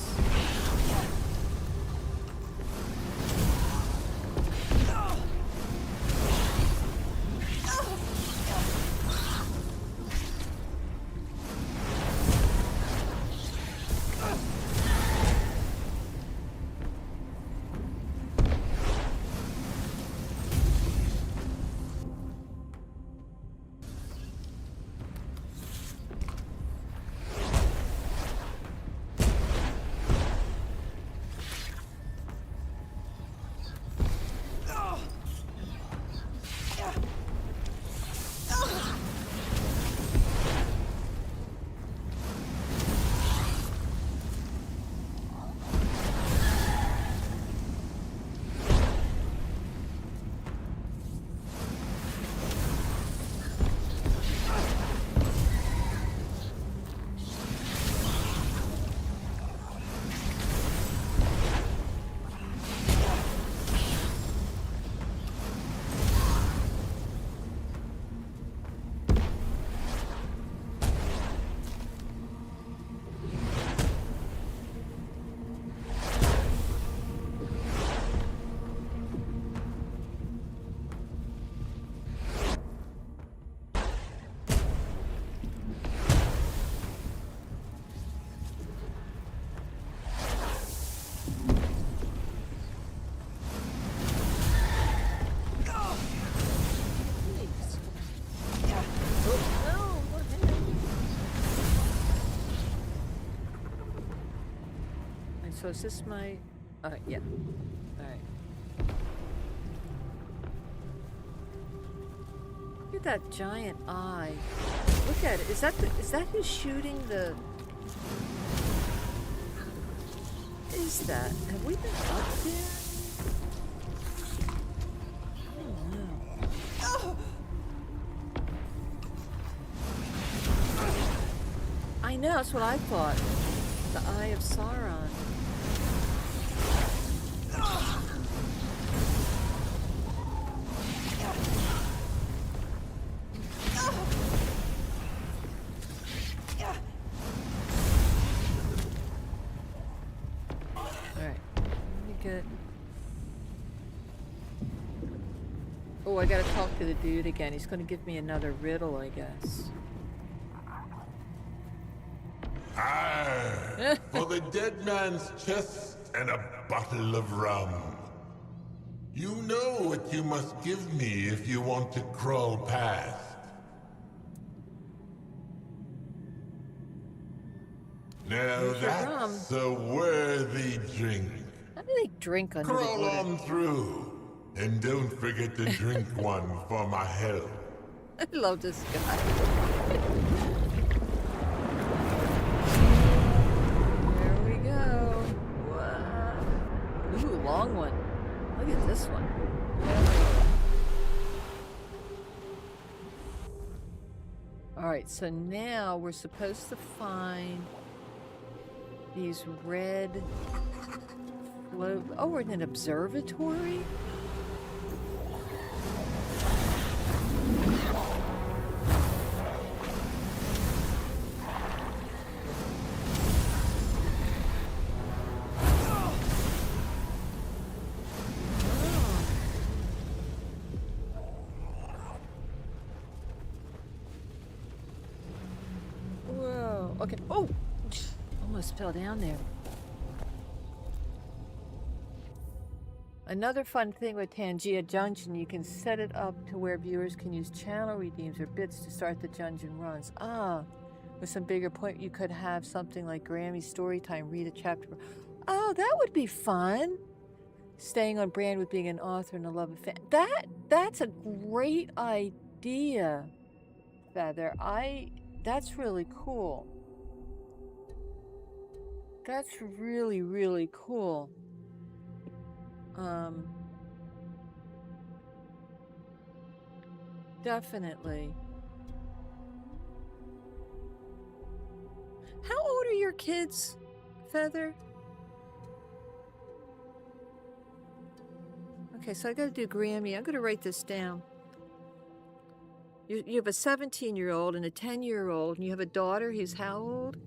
so is this my... yeah. Alright. Look at that giant eye. Look at it. Is that who's shooting the... What is that? Have we been up there? I know, that's what I thought. The Eye of Sauron. Alright, let me get... Oh, I gotta talk to the dude again. He's gonna give me another riddle, I guess. Aye, for the dead man's chest and a bottle of rum. You know what you must give me if you want to crawl past. Now Here's your rum. that's a worthy drink. How do they drink under the Crawl water? on through, and don't forget to drink one for my health. I love this guy. There we go. Wow. Ooh, long one. Look at this one. Alright, so now we're supposed to find these red float. Oh, we're in an observatory? Whoa. Okay. Oh! Almost fell down there. Another fun thing with Tangia Junction, you can set it up to where viewers can use channel redeems or bits to start the dungeon runs. Ah, with some bigger point, you could have something like Grammy Storytime, read a chapter. Oh, that would be fun. Staying on brand with being an author and a love of fan. That's a great idea, Feather. That's really cool. That's really, really cool. Definitely. How old are your kids, Feather? Okay, so I gotta do Grammy. I'm gonna write this down. You have a 17-year-old and a 10-year-old, and you have a daughter who's how old?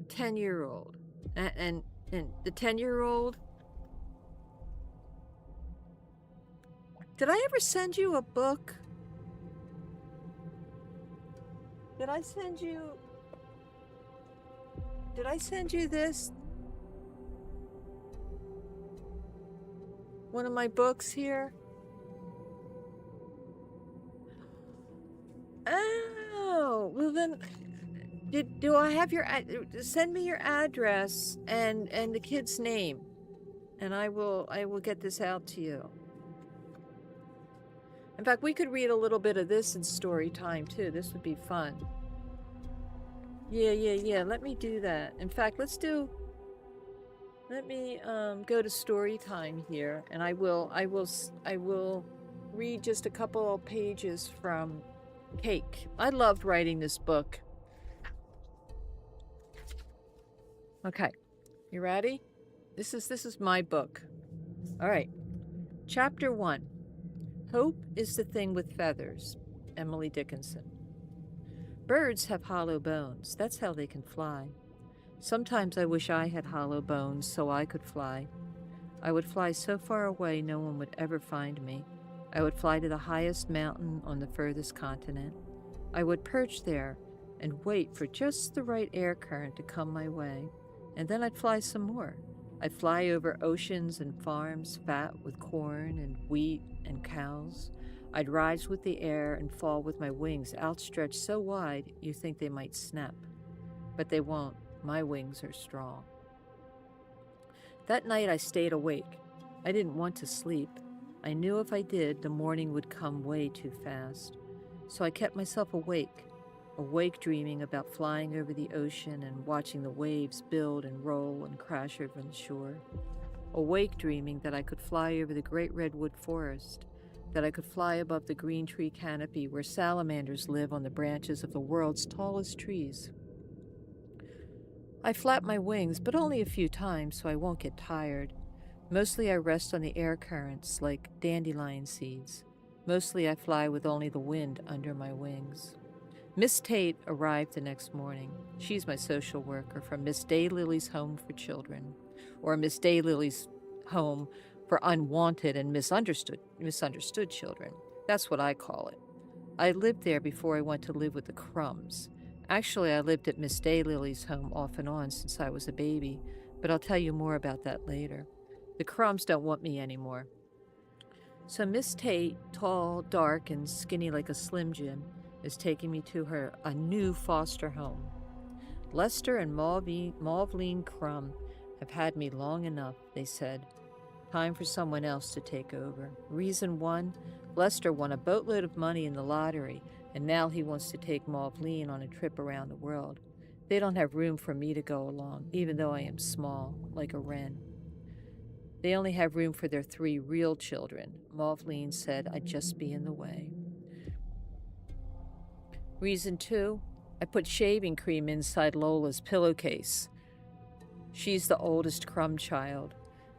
A 10-year-old. And the 10-year-old? Did I ever send you a book? Did I send you this? One of my books here? Oh, well then, do I have your, send me your address and the kid's name, and I will get this out to you. In fact, we could read a little bit of this in story time too. This would be fun. Yeah. Let me do that. In fact, let me go to story time here, and I will read just a couple of pages from Cake. I loved writing this book. Okay, you ready? This is my book. All right. Chapter 1. Hope is the thing with feathers. Emily Dickinson. Birds have hollow bones. That's how they can fly. Sometimes I wish I had hollow bones so I could fly. I would fly so far away no one would ever find me. I would fly to the highest mountain on the furthest continent. I would perch there and wait for just the right air current to come my way. And then I'd fly some more. I'd fly over oceans and farms fat with corn and wheat and cows. I'd rise with the air and fall with my wings outstretched so wide you think they might snap. But they won't. My wings are strong. That night I stayed awake. I didn't want to sleep. I knew if I did, the morning would come way too fast. So I kept myself awake dreaming about flying over the ocean and watching the waves build and roll and crash over the shore. Awake dreaming that I could fly over the great redwood forest, that I could fly above the green tree canopy where salamanders live on the branches of the world's tallest trees. I flap my wings, but only a few times so I won't get tired. Mostly I rest on the air currents like dandelion seeds. Mostly I fly with only the wind under my wings. Miss Tate arrived the next morning. She's my social worker from Miss Daylily's Home for Children, or Miss Daylily's Home for Unwanted and Misunderstood Children. That's what I call it. I lived there before I went to live with the Crumbs. Actually, I lived at Miss Daylily's home off and on since I was a baby, but I'll tell you more about that later. The Crumbs don't want me anymore. So Miss Tate, tall, dark, and skinny like a Slim Jim, is taking me to a new foster home. Lester and Mauveline Crumb have had me long enough, they said. Time for someone else to take over. Reason one, Lester won a boatload of money in the lottery, and now he wants to take Mauveline on a trip around the world. They don't have room for me to go along, even though I am small, like a wren. They only have room for their 3 real children. Mauveline said I'd just be in the way. Reason 2, I put shaving cream inside Lola's pillowcase. She's the oldest Crumb child.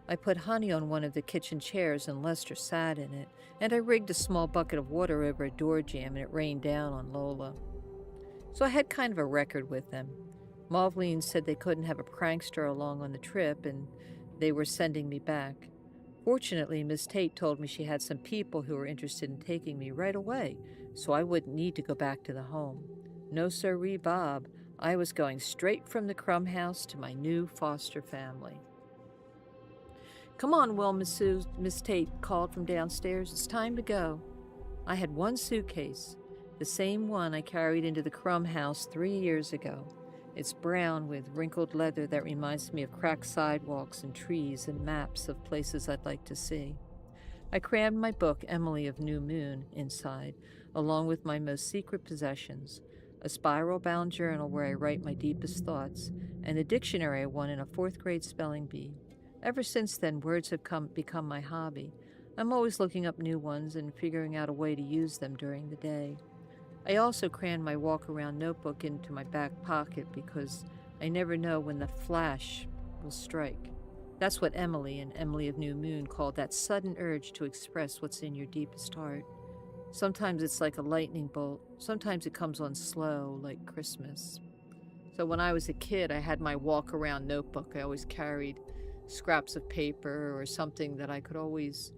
I put honey on one of the kitchen chairs and Lester sat in it, and I rigged a small bucket of water over a door jamb and it rained down on Lola. So I had kind of a record with them. Mauveline said they couldn't have a prankster along on the trip and they were sending me back. Fortunately, Miss Tate told me she had some people who were interested in taking me right away, so I wouldn't need to go back to the home. No sirree, Bob. I was going straight from the Crumb house to my new foster family. Come on, Wilma Sue, Miss Tate called from downstairs. It's time to go. I had one suitcase, the same one I carried into the Crumb house 3 years ago. It's brown with wrinkled leather that reminds me of cracked sidewalks and trees and maps of places I'd like to see. I crammed my book, Emily of New Moon, inside, along with my most secret possessions, a spiral-bound journal where I write my deepest thoughts, and a dictionary I won in a 4th grade spelling bee. Ever since then, words have become my hobby. I'm always looking up new ones and figuring out a way to use them during the day. I also crammed my walk-around notebook into my back pocket because I never know when the flash will strike. That's what Emily and Emily of New Moon called that sudden urge to express what's in your deepest heart. Sometimes it's like a lightning bolt. Sometimes it comes on slow, like Christmas. So when I was a kid, I had my walk-around notebook. I always carried scraps of paper or something that I could always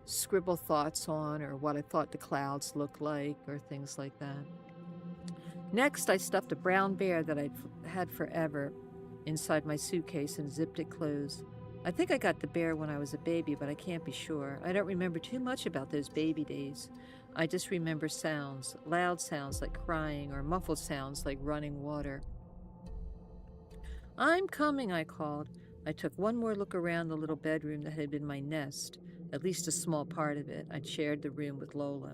scribble thoughts on, or what I thought the clouds looked like, or things like that. Next, I stuffed a brown bear that I'd had forever inside my suitcase and zipped it closed. I think I got the bear when I was a baby, but I can't be sure. I don't remember too much about those baby days. I just remember sounds, loud sounds like crying or muffled sounds like running water. I'm coming, I called. I took one more look around the little bedroom that had been my nest, at least a small part of it. I'd shared the room with Lola.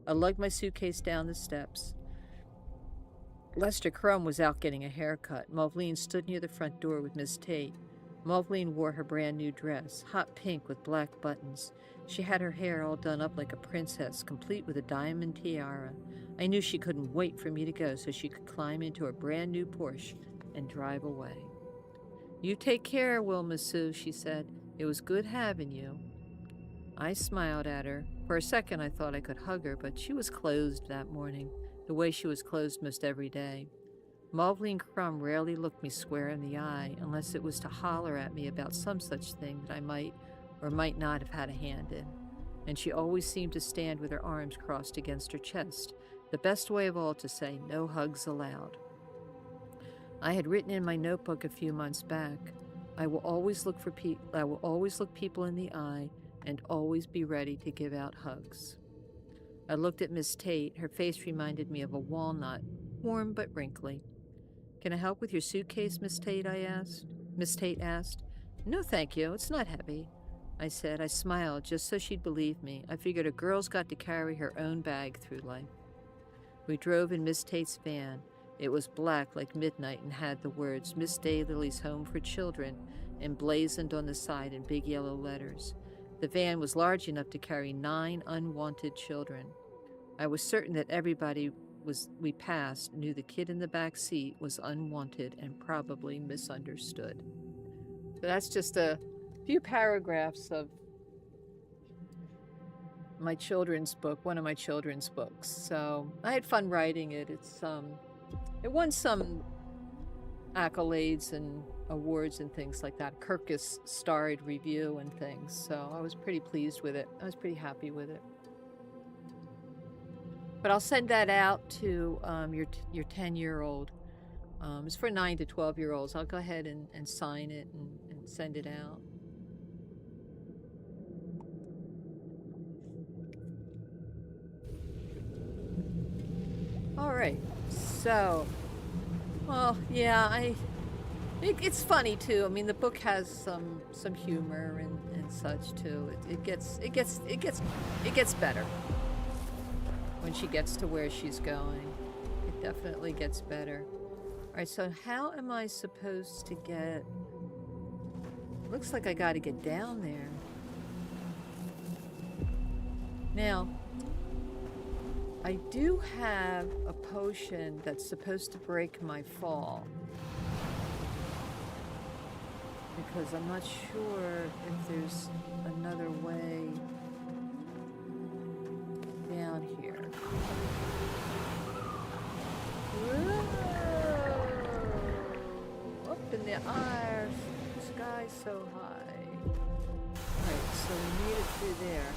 I lugged my suitcase down the steps. Lester Crumb was out getting a haircut. Mauveline stood near the front door with Miss Tate. Mauveline wore her brand new dress, hot pink with black buttons. She had her hair all done up like a princess, complete with a diamond tiara. I knew she couldn't wait for me to go so she could climb into her brand new Porsche and drive away. You take care, Wilma Sue, she said. It was good having you. I smiled at her. For a second I thought I could hug her, but she was closed that morning, the way she was closed most every day. Mauveline Crumb rarely looked me square in the eye, unless it was to holler at me about some such thing that I might or might not have had a hand in. And she always seemed to stand with her arms crossed against her chest, the best way of all to say, no hugs allowed. I had written in my notebook a few months back, I will always look people in the eye and always be ready to give out hugs. I looked at Miss Tate. Her face reminded me of a walnut, warm but wrinkly. Can I help with your suitcase, Miss Tate? Miss Tate asked. No, thank you. It's not heavy, I said. I smiled just so she'd believe me. I figured a girl's got to carry her own bag through life. We drove in Miss Tate's van. It was black like midnight and had the words Miss Daylily's Home for Children emblazoned on the side in big yellow letters. The van was large enough to carry 9 unwanted children. I was certain that everybody we passed knew the kid in the back seat was unwanted and probably misunderstood. So that's just a few paragraphs of my children's book, one of my children's books. So I had fun writing it. It won some accolades and awards and things like that. Kirkus starred review and things. So I was pretty pleased with it. I was pretty happy with it. But I'll send that out to your 10-year-old. It's for 9 to 12-year-olds. I'll go ahead and sign it and send it out. All right. So, well, yeah, it's funny too. I mean, the book has some humor and such too. It gets better when she gets to where she's going. It definitely gets better. All right, so how am I supposed to get... Looks like I got to get down there. Now, I do have a potion that's supposed to break my fall. Because I'm not sure if there's another way down here. Whoa! Up in the air, the sky's so high. Alright, so we made it through there.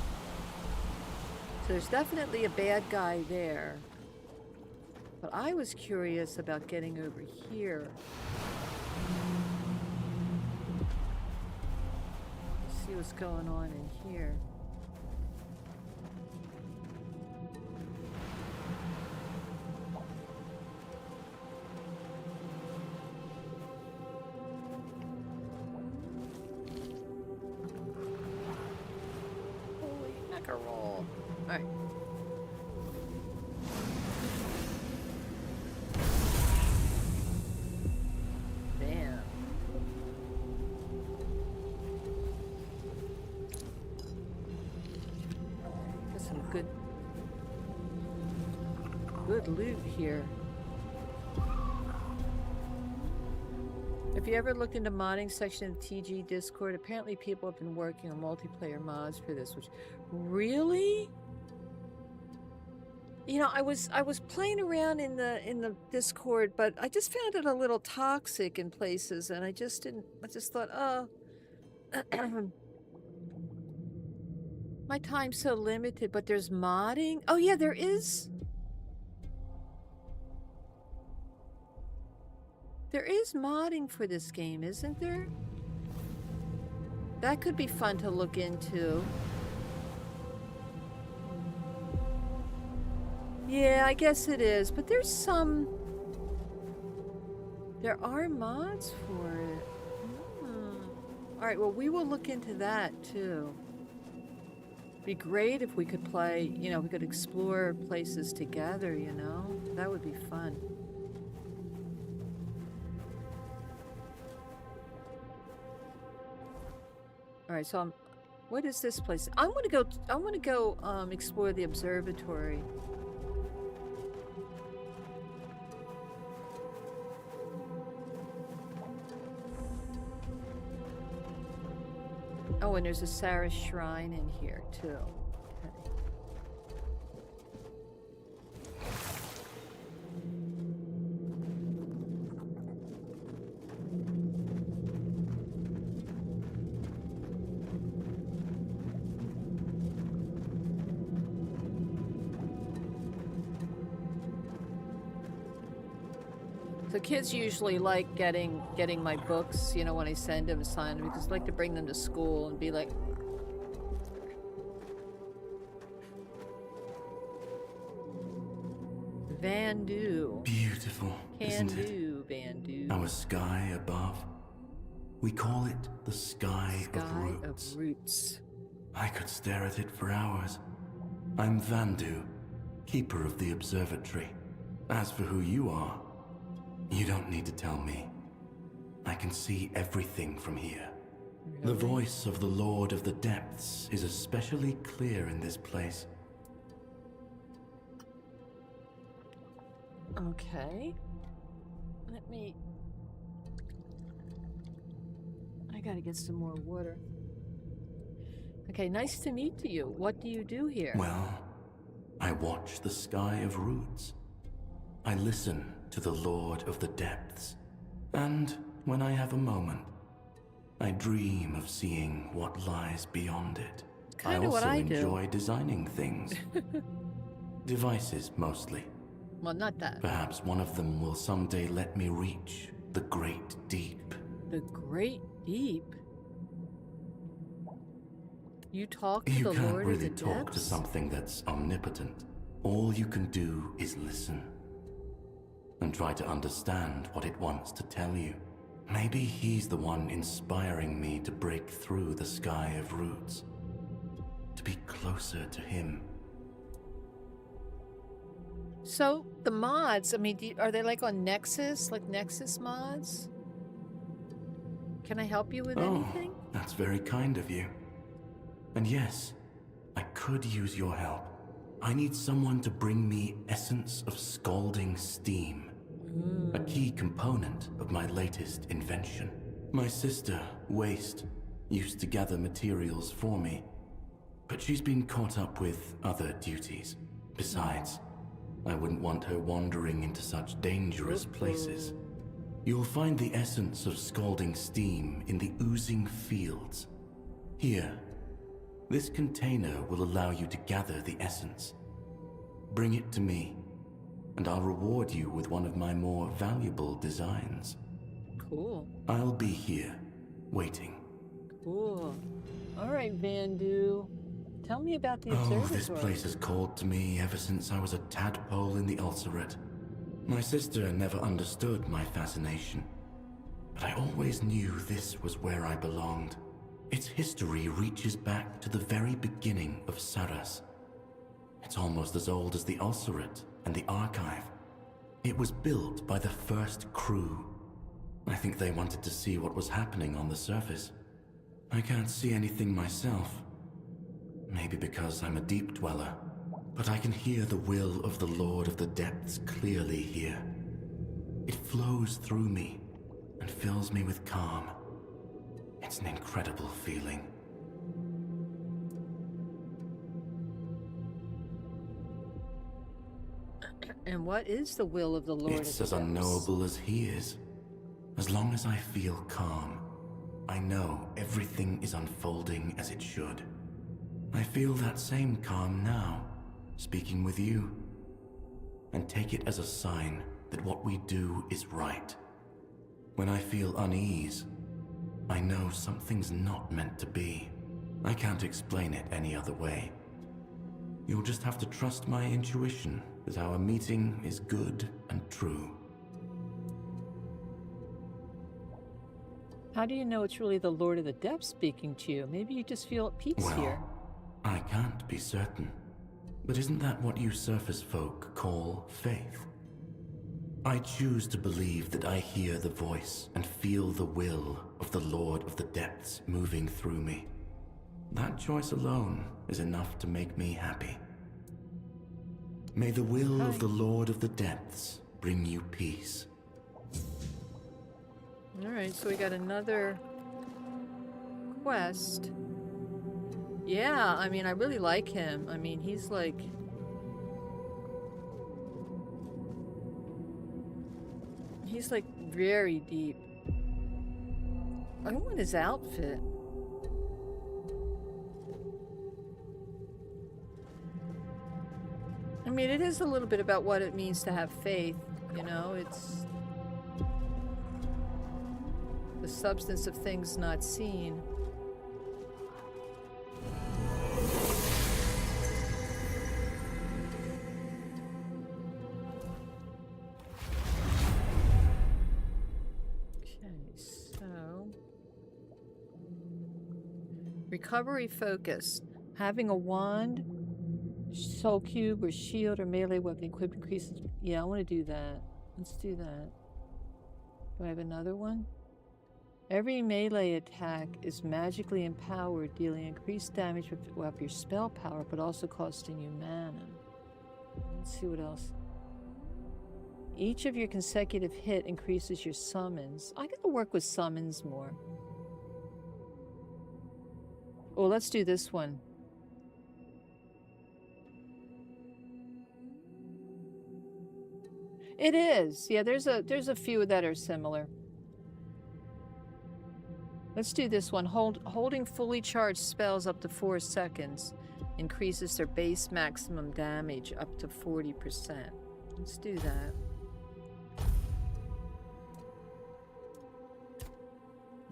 So there's definitely a bad guy there. But I was curious about getting over here. See what's going on in here. Holy mackerel. Alright. Damn. Got some good loot here. If you ever looked into modding section of TG Discord, apparently people have been working on multiplayer mods for this, which really? You know, I was playing around in the Discord, but I just found it a little toxic in places, and I just thought, oh, my time's so limited. But there's modding. Oh yeah, there is. There is modding for this game, isn't there? That could be fun to look into. Yeah, I guess it is, but there are mods for it. Alright, well, we will look into that too. Be great if we could play, you know, we could explore places together, you know? That would be fun. Alright, so what is this place? I want to go explore the observatory. Oh, and there's a Sarah shrine in here, too. Okay. So kids usually like getting my books, you know, when I send them, sign them, because I like to bring them to school and be like, Vandu. Beautiful, Can isn't it? do, Vandu. Our sky above. We call it the sky of Sky roots. of roots. I could stare at it for hours. I'm Vandu, keeper of the observatory. As for who you are, you don't need to tell me. I can see everything from here. The voice of the Lord of the Depths is especially clear in this place. Okay. I gotta get some more water. Okay, nice to meet you. What do you do here? Well, I watch the sky of roots. I listen to the Lord of the Depths. And when I have a moment, I dream of seeing what lies beyond it. Kinda what I do. enjoy designing things. Devices, mostly. Well, not that. Perhaps one of them will someday let me reach the great deep. The Great Deep. You talk to You the can't Lord really of the talk to Depths? something that's omnipotent. All you can do is listen. And try to understand what it wants to tell you. Maybe he's the one inspiring me to break through the sky of roots. To be closer to him. So, the mods, I mean, are they like on Nexus? Like Nexus mods? Can I help you with anything? That's very kind of you. And yes, I could use your help. I need someone to bring me essence of scalding steam. A key component of my latest invention. My sister, Waste, used to gather materials for me. But she's been caught up with other duties. Besides, I wouldn't want her wandering into such dangerous places. You'll find the essence of scalding steam in the oozing fields. Here, this container will allow you to gather the essence. Bring it to me, and I'll reward you with one of my more valuable designs. Cool. I'll be here, waiting. Cool. All right, Vandu. Tell me about the observatory. This place has called to me ever since I was a tadpole in the ulcerate. My sister never understood my fascination, but I always knew this was where I belonged. Its history reaches back to the very beginning of Saras. It's almost as old as the ulcerate and the archive. It was built by the first crew. I think they wanted to see what was happening on the surface. I can't see anything myself. Maybe because I'm a deep dweller, but I can hear the will of the Lord of the Depths clearly here. It flows through me and fills me with calm. It's an incredible feeling. And what is the will of the Lord of the It's as Depths? unknowable as he is. As long as I feel calm, I know everything is unfolding as it should. I feel that same calm now, speaking with you, and take it as a sign that what we do is right. When I feel unease, I know something's not meant to be. I can't explain it any other way. You'll just have to trust my intuition that our meeting is good and true. How do you know it's really the Lord of the Depths speaking to you? Maybe you just feel at peace here. I can't be certain. But isn't that what you surface folk call faith? I choose to believe that I hear the voice and feel the will of the Lord of the Depths moving through me. That choice alone is enough to make me happy. May the will of the Lord of the Depths bring you peace. Alright, so we got another quest. Yeah, I mean, I really like him. I mean, he's like... He's like very deep. I want his outfit. I mean, it is a little bit about what it means to have faith, you know? It's the substance of things not seen. Recovery focus. Having a wand, soul cube, or shield or melee weapon equipped increases. Yeah, I want to do that. Let's do that. Do I have another one? Every melee attack is magically empowered, dealing increased damage with your spell power, but also costing you mana. Let's see what else. Each of your consecutive hit increases your summons. I gotta work with summons more. Oh, let's do this one. It is. Yeah, there's a few that are similar. Let's do this one. Holding fully charged spells up to 4 seconds increases their base maximum damage up to 40%. Let's do that.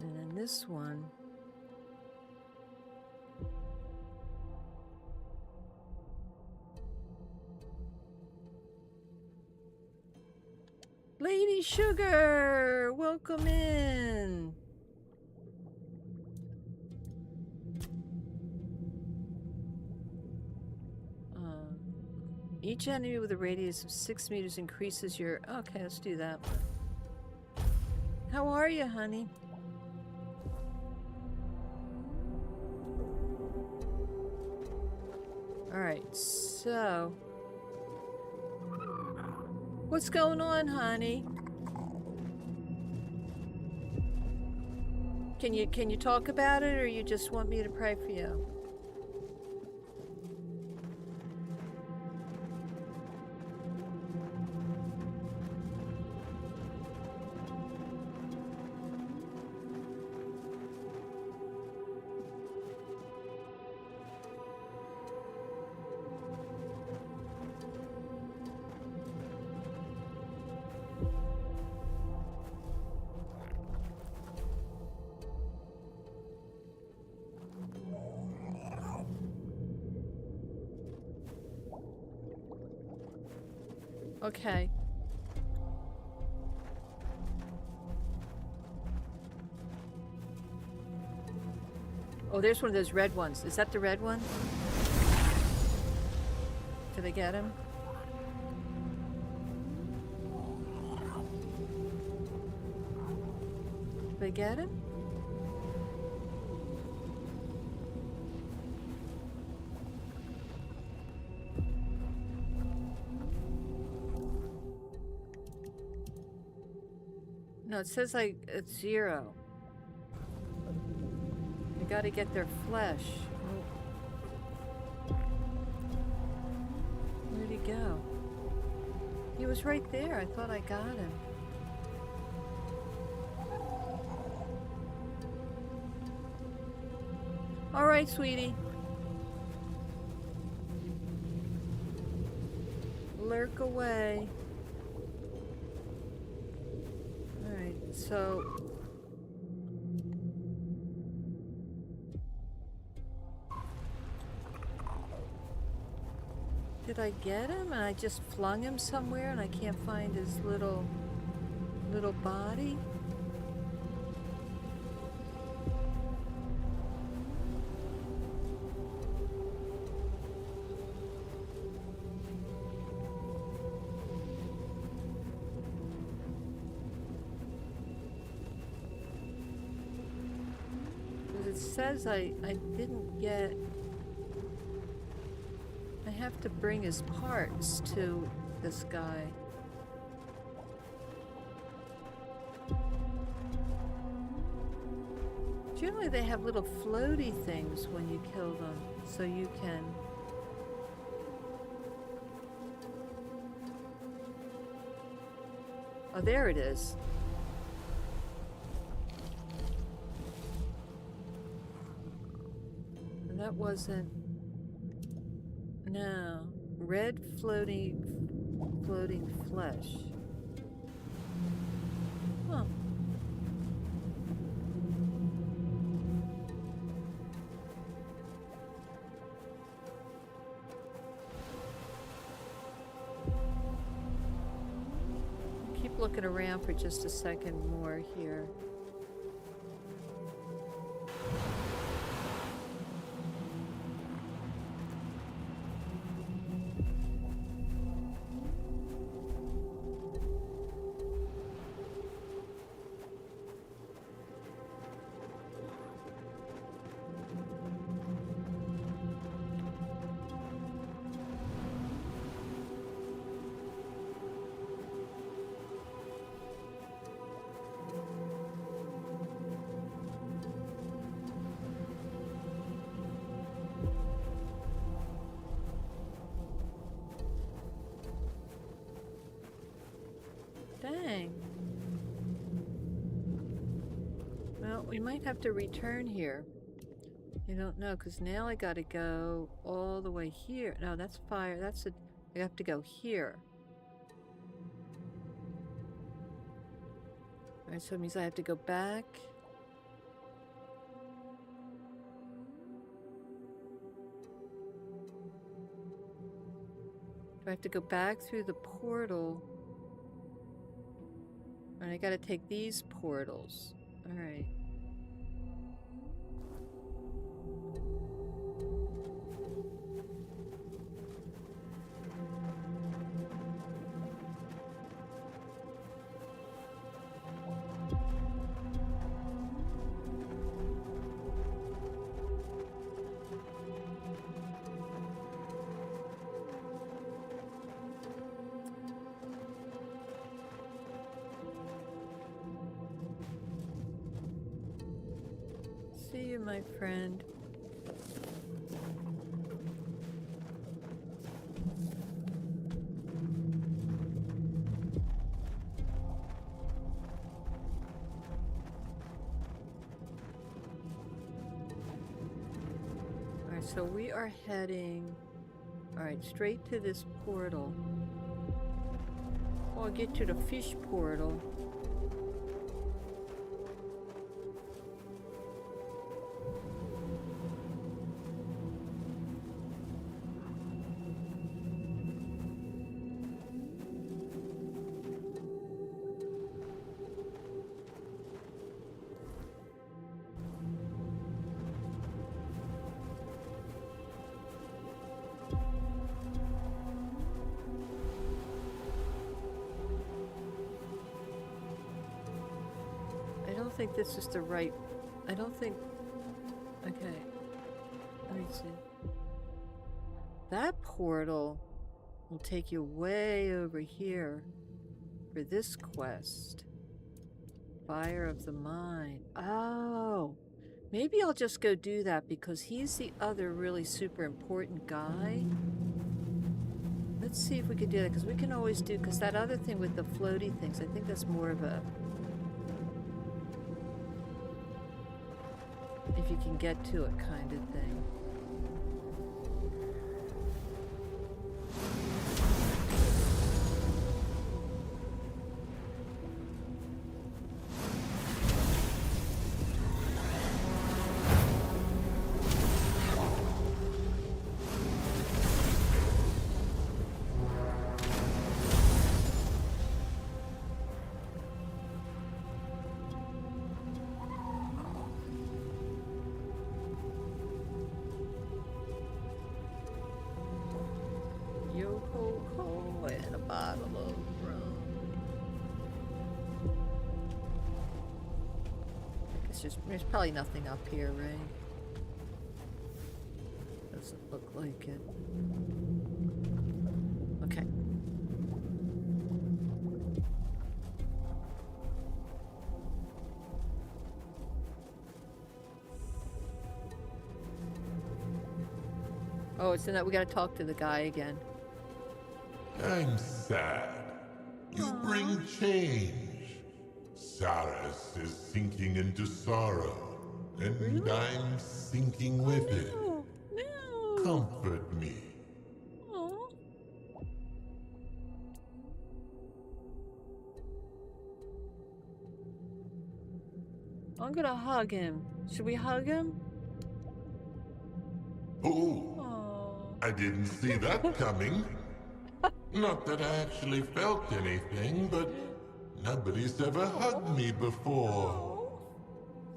And then this one. Lady Sugar, welcome in. Each enemy with a radius of 6 meters increases your... Okay, let's do that one. How are you, honey? Alright, so... What's going on, honey? Can you talk about it, or you just want me to pray for you? Okay. Oh, there's one of those red ones. Is that the red one? Did I get him? Did I get him? No, it says like it's 0. I gotta get their flesh. Where'd he go? He was right there. I thought I got him. All right, sweetie. Lurk away. So did I get him and I just flung him somewhere and I can't find his little body? It says I didn't get... I have to bring his parts to this guy. Generally they have little floaty things when you kill them, so you can... Oh, there it is. That wasn't... No. Red floating flesh. Huh. Keep looking around for just a second more here. we might have to return here. I don't know, because now I gotta go all the way here. No, that's fire. That's I have to go here. Alright, so it means I have to go back. Do I have to go back through the portal? And I gotta take these portals. Alright. See you, my friend. Alright, so we are heading, alright, straight to this portal. I'll get to the fish portal. I don't think this is the right... I don't think... Okay. Let me see. That portal will take you way over here for this quest. Fire of the Mind. Oh! Maybe I'll just go do that because he's the other really super important guy. Let's see if we can do that, because we can always do... Because that other thing with the floaty things, I think that's more of a... if you can get to it kind of thing. Yo-ho-ho and a bottle of rum. There's probably nothing up here, right? Doesn't look like it. Okay. Oh, it's in that we gotta talk to the guy again. I'm sad. You bring change. Saris is sinking into sorrow, and Really? I'm sinking with it. No. Comfort me. Aw. I'm gonna hug him. Should we hug him? Oh, Oh. I didn't see that coming. Not that I actually felt anything, but nobody's ever hugged me before.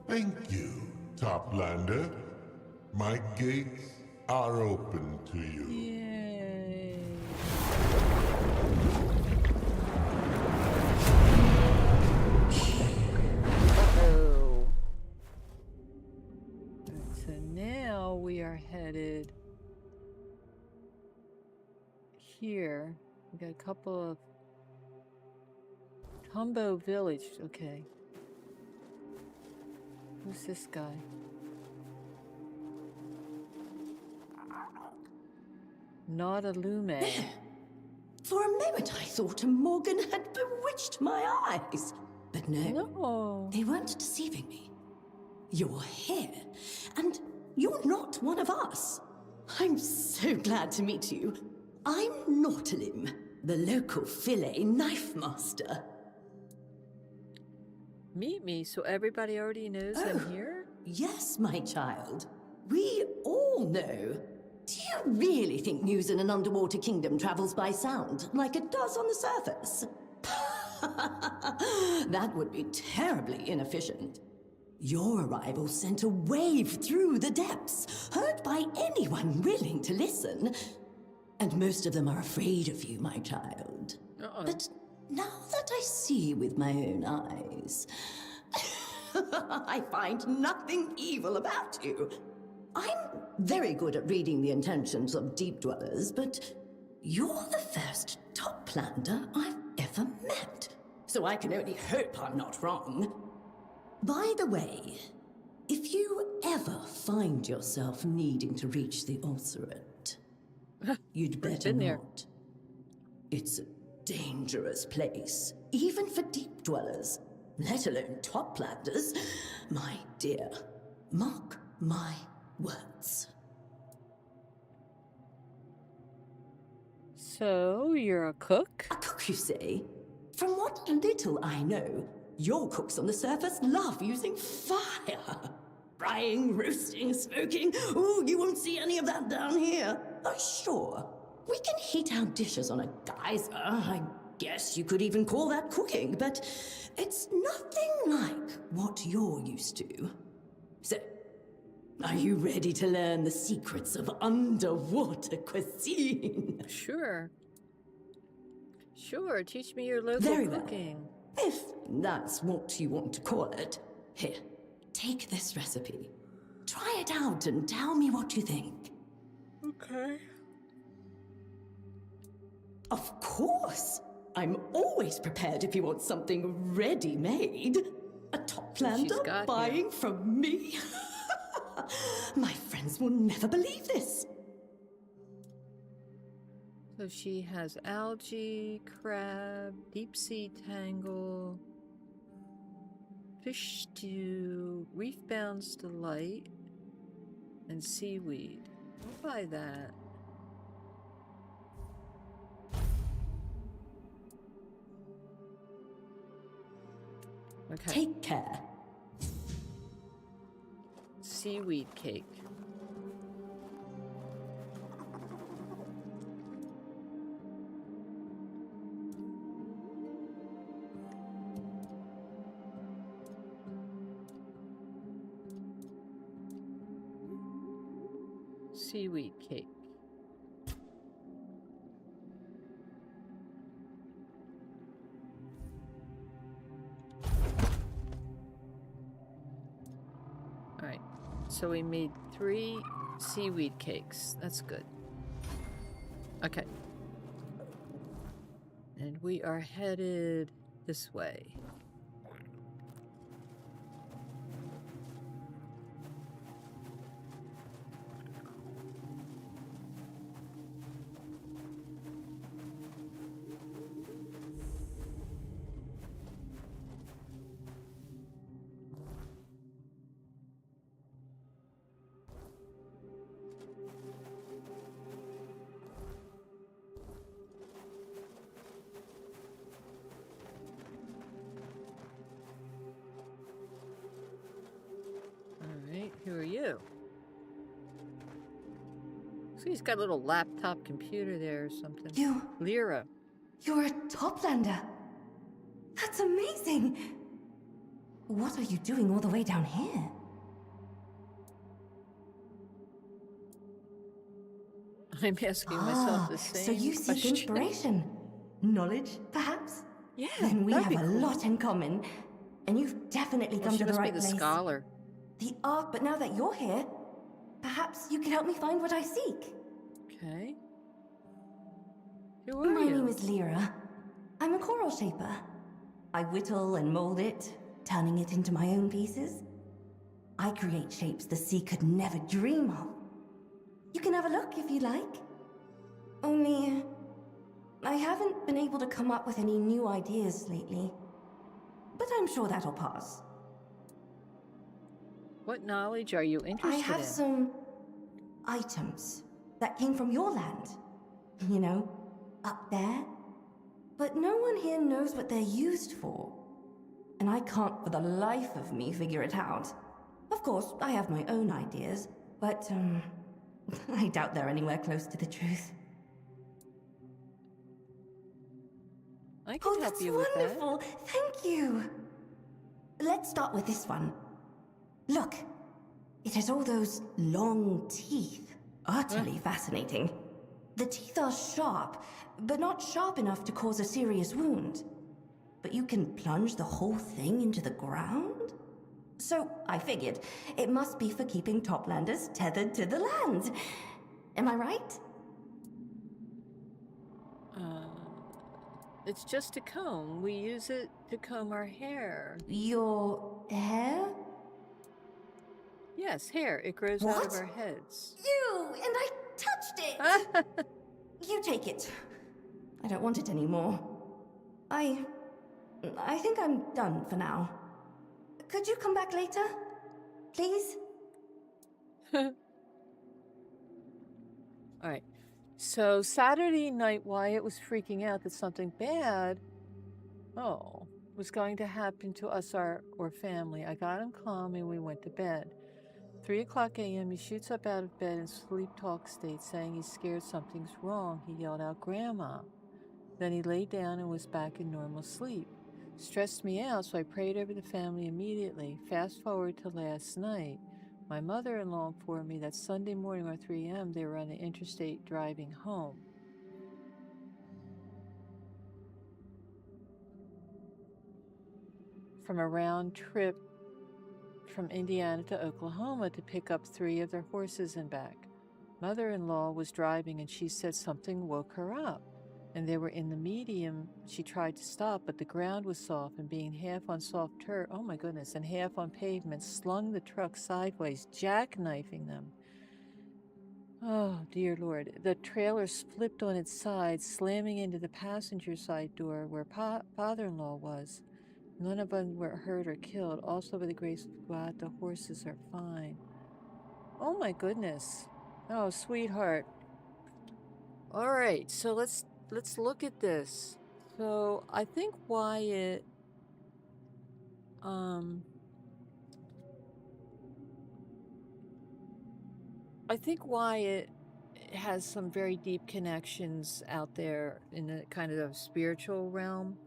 Thank you, Toplander. My gates are open to you. Yay. Uh-oh. Alright, so now we are headed here. We got a couple of Tumbo Village. Okay. Who's this guy? Not a lume. For a moment I thought Morgan had bewitched my eyes. But no, No. they weren't deceiving me. you're here, and you're not one of us. I'm so glad to meet you. I'm Naughtalim, the local fillet knife master. Meet me, so everybody already knows I'm here? Yes, my child. We all know. Do you really think news in an underwater kingdom travels by sound, like it does on the surface? That would be terribly inefficient. Your arrival sent a wave through the depths, heard by anyone willing to listen. And most of them are afraid of you, my child. But now that I see with my own eyes, I find nothing evil about you. I'm very good at reading the intentions of deep dwellers, but you're the first toplander I've ever met. So I can only hope I'm not wrong. By the way, if you ever find yourself needing to reach the ulcerate, you'd better not. It's a dangerous place, even for deep dwellers, let alone toplanders. My dear, mark my words. So, you're a cook? A cook, you say? From what little I know, your cooks on the surface love using fire. Frying, roasting, smoking. Ooh, you won't see any of that down here. Oh, sure. We can heat our dishes on a geyser. I guess you could even call that cooking, but it's nothing like what you're used to. So, are you ready to learn the secrets of underwater cuisine? Sure. Sure, teach me your local Very well. cooking. If that's what you want to call it. Here, take this recipe. Try it out and tell me what you think. Okay. Of course! I'm always prepared if you want something ready-made. A toplander buying from me? My friends will never believe this. So she has algae, crab, deep sea tangle, fish stew, reef-bound's delight, and seaweed. I'll buy that. Okay. Take care. Seaweed cake. Seaweed cake. Alright, so we made 3 seaweed cakes. That's good. Okay. And we are headed this way. Who are you? So he's got a little laptop computer there or something. Lyra. You're a toplander. That's amazing. What are you doing all the way down here? I'm asking myself the same so you seek question. inspiration. Knowledge, perhaps? Yeah, Then we that'd have be a cool. lot in common. And you've definitely come She to the must right be the place. scholar. The art, but now that you're here, perhaps you can help me find what I seek. Okay. Who are My you? name is Lyra. I'm a coral shaper. I whittle and mold it, turning it into my own pieces. I create shapes the sea could never dream of. You can have a look if you like. Only, I haven't been able to come up with any new ideas lately. But I'm sure that'll pass. What knowledge are you I interested have in? some items that came from your land. You know, up there. But no one here knows what they're used for. And I can't for the life of me figure it out. Of course, I have my own ideas, but, I doubt they're anywhere close to the truth. I can Oh, help that's you with that. wonderful! Thank you! Let's start with this one. Look, it has all those long teeth. Utterly fascinating. The teeth are sharp, but not sharp enough to cause a serious wound. But you can plunge the whole thing into the ground? So, I figured, it must be for keeping Toplanders tethered to the land. Am I right? It's just a comb. We use it to comb our hair. Your hair? Yes, hair. It grows out of What? our heads. You! And I touched it! You take it. I don't want it anymore. I think I'm done for now. Could you come back later? Please? All right. So Saturday night, Wyatt was freaking out that something bad, was going to happen to us or family. I got him calm and we went to bed. 3:00 a.m. He shoots up out of bed in sleep talk state, saying he's scared something's wrong. He yelled out, "Grandma." Then he lay down and was back in normal sleep. Stressed me out, so I prayed over the family immediately. Fast forward to last night. My mother-in-law informed me that Sunday morning around 3 a.m. they were on the interstate driving home. From a round trip from Indiana to Oklahoma to pick up 3 of their horses and back. Mother-in-law was driving and she said something woke her up. And they were in the medium. She tried to stop, but the ground was soft, and being half on soft turf, oh my goodness, and half on pavement, slung the truck sideways, jackknifing them. Oh, dear Lord. The trailer flipped on its side, slamming into the passenger side door where father-in-law was. None of them were hurt or killed. Also, by the grace of God, the horses are fine. Oh my goodness. Oh, sweetheart. All right, so let's look at this. So I think Wyatt, has some very deep connections out there in the kind of spiritual realm.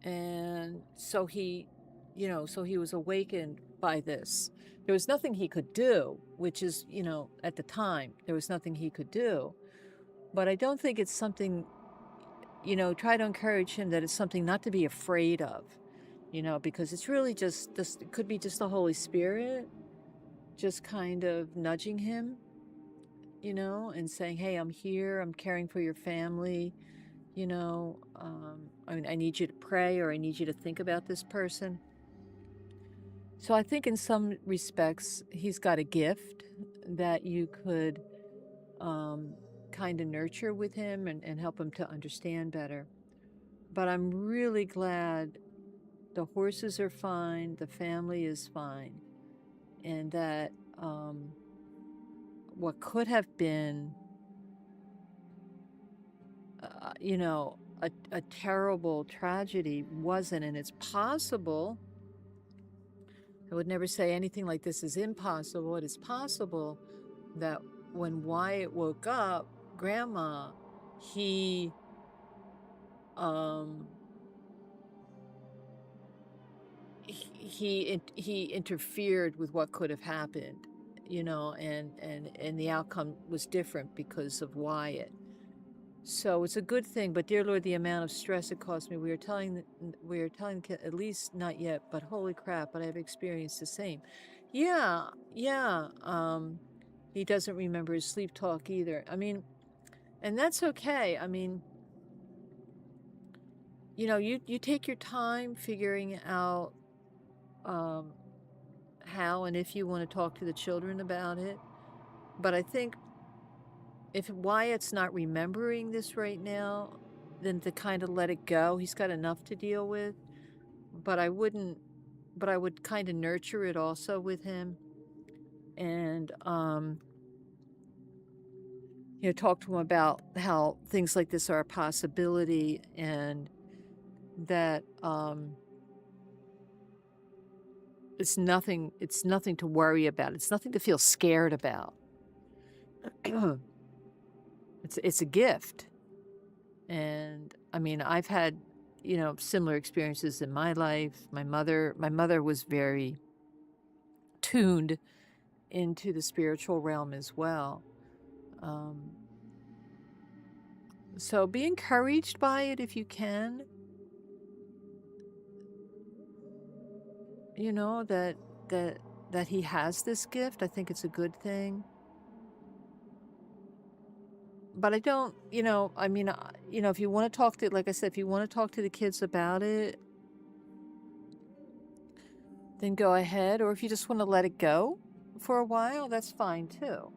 And so he was awakened by this. There was nothing he could do, which is, at the time, there was nothing he could do. But I don't think it's something, try to encourage him that it's something not to be afraid of, because it's really just it could be just the Holy Spirit just kind of nudging him, and saying, hey, I'm here, I'm caring for your family, I need you to pray, or I need you to think about this person. So I think in some respects, he's got a gift that you could kind of nurture with him and help him to understand better. But I'm really glad the horses are fine, the family is fine, and that what could have been, a terrible tragedy wasn't, and it's possible. I would never say anything like this is impossible. It is possible that when Wyatt woke up, Grandma, he interfered with what could have happened, and the outcome was different because of Wyatt. So it's a good thing, but dear Lord, the amount of stress it cost me. We are telling the kid, at least not yet, but holy crap, but I've experienced the same. Yeah. He doesn't remember his sleep talk either. And that's okay. You take your time figuring out how and if you want to talk to the children about it. But I think if Wyatt's not remembering this right now, than to kind of let it go. He's got enough to deal with, but I would kind of nurture it also with him, and talk to him about how things like this are a possibility, and that it's nothing to worry about. It's nothing to feel scared about. It's a gift. And I mean, I've had, similar experiences in my life. My mother was very tuned into the spiritual realm as well. So be encouraged by it if you can. That he has this gift. I think it's a good thing. But I don't, if you want to talk to, like I said, if you want to talk to the kids about it, then go ahead. Or if you just want to let it go for a while, that's fine too.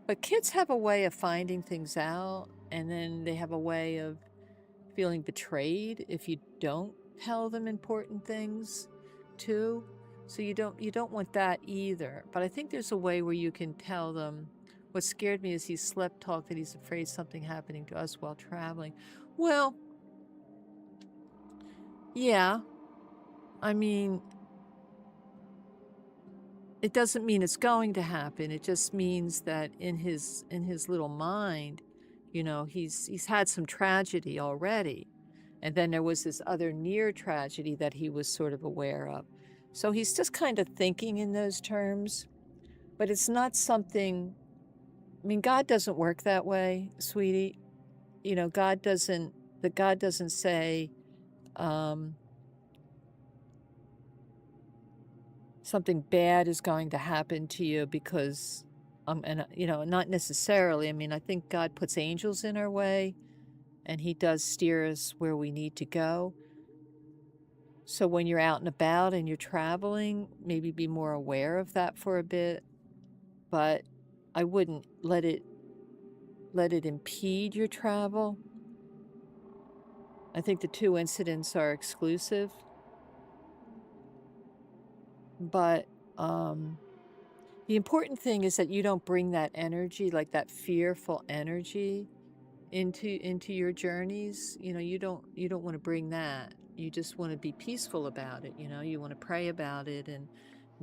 But kids have a way of finding things out, and then they have a way of feeling betrayed if you don't tell them important things too. So you don't want that either. But I think there's a way where you can tell them. What scared me is he slept talk that he's afraid something happening to us while traveling. Well, yeah. I mean, it doesn't mean it's going to happen. It just means that in his little mind, he's had some tragedy already. And then there was this other near tragedy that he was sort of aware of. So he's just kind of thinking in those terms. But it's not something, I mean, God doesn't work that way, sweetie. God doesn't say something bad is going to happen to you because, not necessarily. I mean, I think God puts angels in our way, and he does steer us where we need to go. So when you're out and about and you're traveling, maybe be more aware of that for a bit. But I wouldn't let it impede your travel. I think the two incidents are exclusive. But the important thing is that you don't bring that energy, like that fearful energy, into your journeys. You don't want to bring that. You just want to be peaceful about it. You want to pray about it and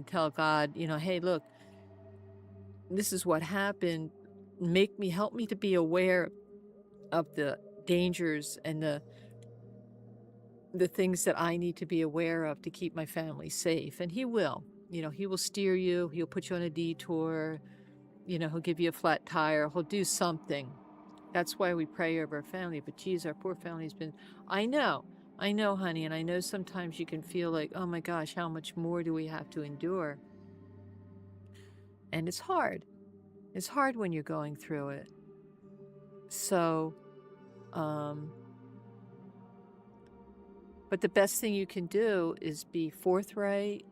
tell God, hey, look, this is what happened. Help me to be aware of the dangers and the things that I need to be aware of to keep my family safe. And he will. He will steer you. He'll put you on a detour. He'll give you a flat tire. He'll do something. That's why we pray over our family. But geez, our poor family's been, I know, honey. And I know sometimes you can feel like, oh my gosh, how much more do we have to endure? And it's hard. It's hard when you're going through it. So, but the best thing you can do is be forthright,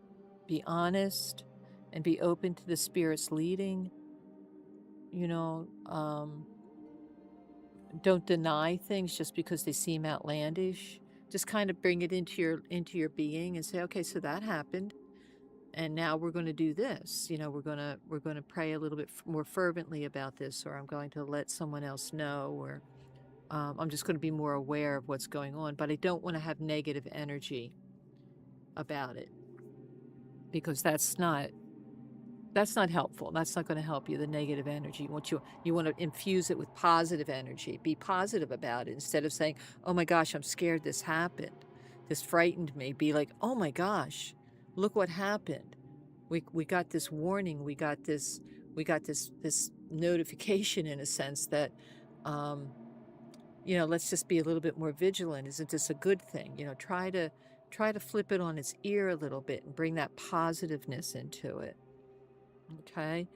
be honest, and be open to the Spirit's leading. Don't deny things just because they seem outlandish. Just kind of bring it into your being and say, okay, so that happened, and now we're going to do this. We're going to pray a little bit more fervently about this, or I'm going to let someone else know, or I'm just going to be more aware of what's going on. But I don't want to have negative energy about it, because that's not helpful. That's not going to help you, the negative energy. You want to infuse it with positive energy. Be positive about it instead of saying, oh my gosh, I'm scared this happened. This frightened me. Be like, oh my gosh, look what happened. We got this warning. We got this notification, in a sense, that let's just be a little bit more vigilant. Isn't this a good thing? Try to flip it on its ear a little bit and bring that positiveness into it. Okay.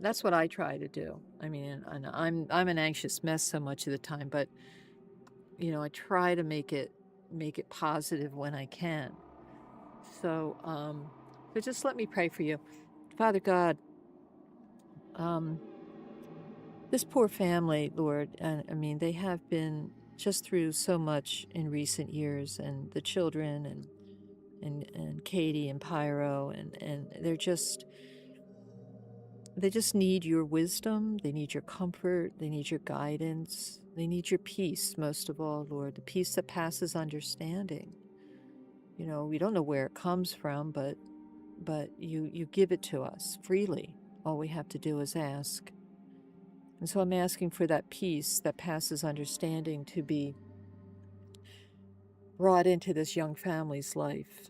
That's what I try to do. I mean, I'm an anxious mess so much of the time, but I try to make it positive when I can. So, but just let me pray for you. Father God, This poor family, Lord, I mean, they have been just through so much in recent years, and the children and Katie and Pyro, and they just need your wisdom, they need your comfort, they need your guidance, they need your peace most of all, Lord, the peace that passes understanding. You know, we don't know where it comes from, but you give it to us freely. All we have to do is ask. And so I'm asking for that peace that passes understanding to be brought into this young family's life,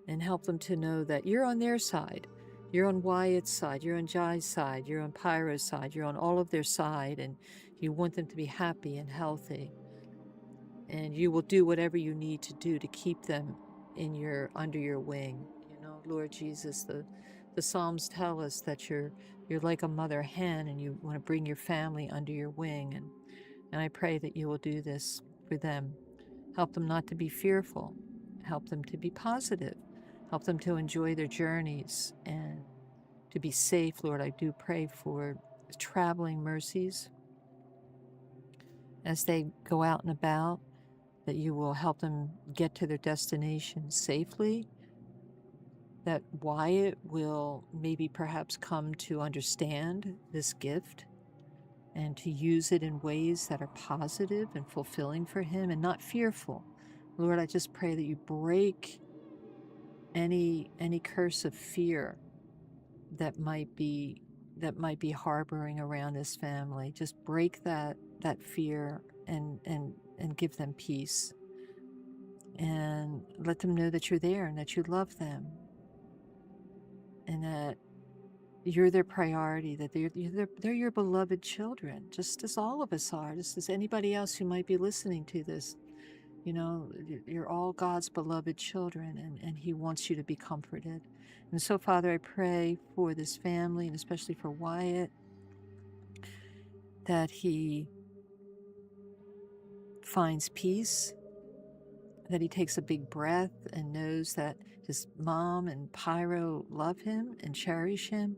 and help them to know that you're on their side. You're on Wyatt's side, you're on Jai's side, you're on Pyro's side, you're on all of their side, and you want them to be happy and healthy. And you will do whatever you need to do to keep them under your wing. You know, Lord Jesus, the Psalms tell us that you're like a mother hen, and you want to bring your family under your wing, and I pray that you will do this for them. Help them not to be fearful. Help them to be positive. Help them to enjoy their journeys and to be safe, Lord. I do pray for traveling mercies as they go out and about, that you will help them get to their destination safely, that Wyatt will maybe perhaps come to understand this gift and to use it in ways that are positive and fulfilling for him and not fearful. Lord, I just pray that you break any curse of fear that might be harboring around this family. Just break that fear and give them peace, and let them know that you're there and that you love them, and that you're their priority, that they're your beloved children, just as all of us are, just as anybody else who might be listening to this. You know, you're all God's beloved children, and he wants you to be comforted. And so, Father, I pray for this family, and especially for Wyatt, that he finds peace, that he takes a big breath and knows that his mom and Pyro love him and cherish him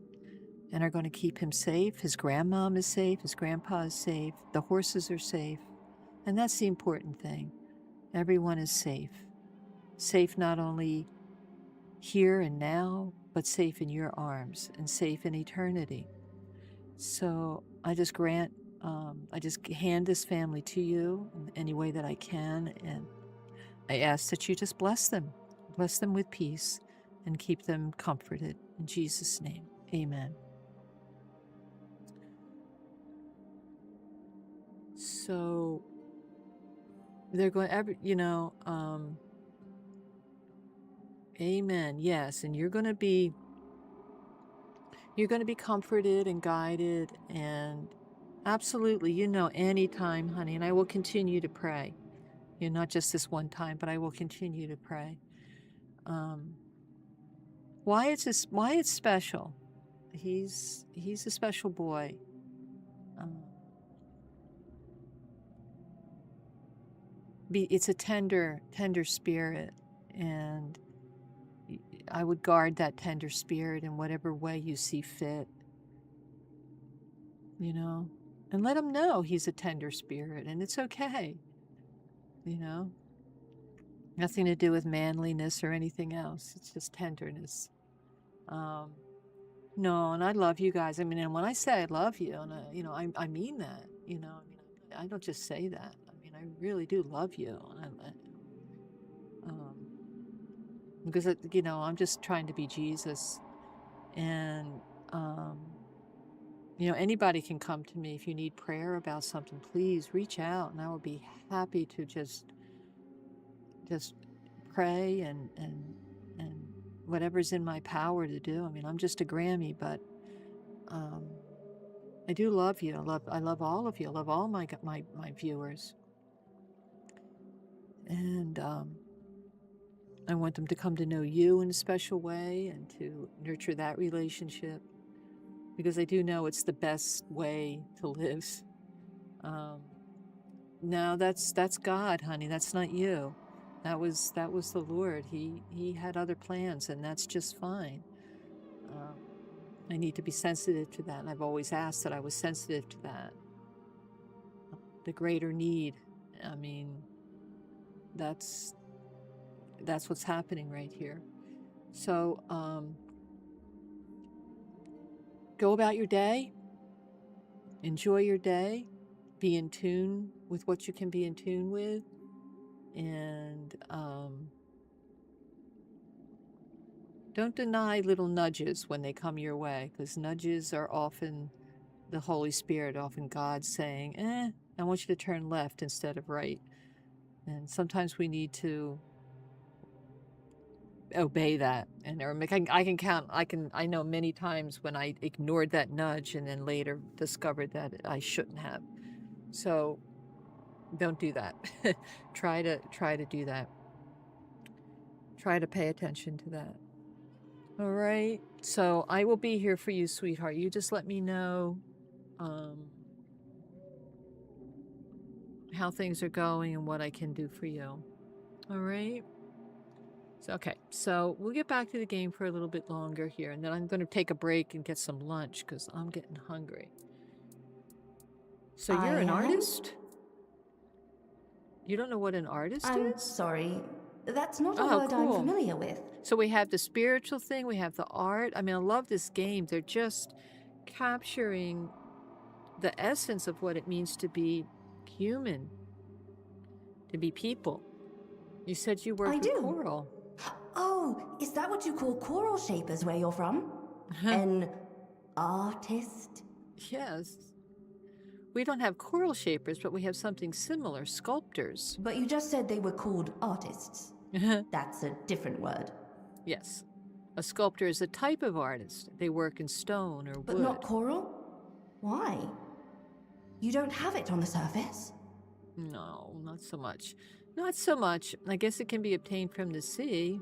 and are going to keep him safe. His grandmom is safe, his grandpa is safe, the horses are safe, and that's the important thing. Everyone is safe. Safe not only here and now, but safe in your arms and safe in eternity. So I just I just hand this family to you in any way that I can, and I ask that you just bless them with peace, and keep them comforted. In Jesus' name, amen. So they're going, amen, yes, and you're going to be comforted and guided, and absolutely, anytime, honey, and I will continue to pray. Not just this one time, but I will continue to pray. Wyatt's special. He's a special boy. It's a tender spirit, and I would guard that tender spirit in whatever way you see fit. And let him know he's a tender spirit, and it's okay. Nothing to do with manliness or anything else. It's just tenderness. No, and I love you guys. I mean, and when I say I love you, and I mean that. I don't just say that. I mean, I really do love you. Because I'm just trying to be Jesus, and anybody can come to me if you need prayer about something. Please reach out, and I will be happy to just pray and whatever's in my power to do. I mean, I'm just a Grammy, but I do love you. I love all of you. I love all my viewers, and I want them to come to know you in a special way and to nurture that relationship, because I do know it's the best way to live. No, that's God, honey. That's not you. That was the Lord. He had other plans, and that's just fine. I need to be sensitive to that, and I've always asked that I was sensitive to that. The greater need. I mean, that's what's happening right here. So, go about your day. Enjoy your day. Be in tune with what you can be in tune with. And don't deny little nudges when they come your way, because nudges are often the Holy Spirit, often God saying, I want you to turn left instead of right. And sometimes we need to obey that. And I know many times when I ignored that nudge and then later discovered that I shouldn't have. So don't do that. try to do that. Try to pay attention to that. All right. So I will be here for you, sweetheart. You just let me know how things are going and what I can do for you. All right. So we'll get back to the game for a little bit longer here, and then I'm going to take a break and get some lunch because I'm getting hungry. So you're an artist? You don't know what an artist I'm is? sorry. That's not a word I'm familiar with. So we have the spiritual thing, we have the art. I mean, I love this game. They're just capturing the essence of what it means to be human, to be people. You said you work with coral. Oh, is that what you call coral shapers where you're from? An artist? Yes. We don't have coral shapers, but we have something similar, sculptors. But you just said they were called artists. That's a different word. Yes. A sculptor is a type of artist. They work in stone or wood. But not coral? Why? You don't have it on the surface? No, not so much. Not so much. I guess it can be obtained from the sea.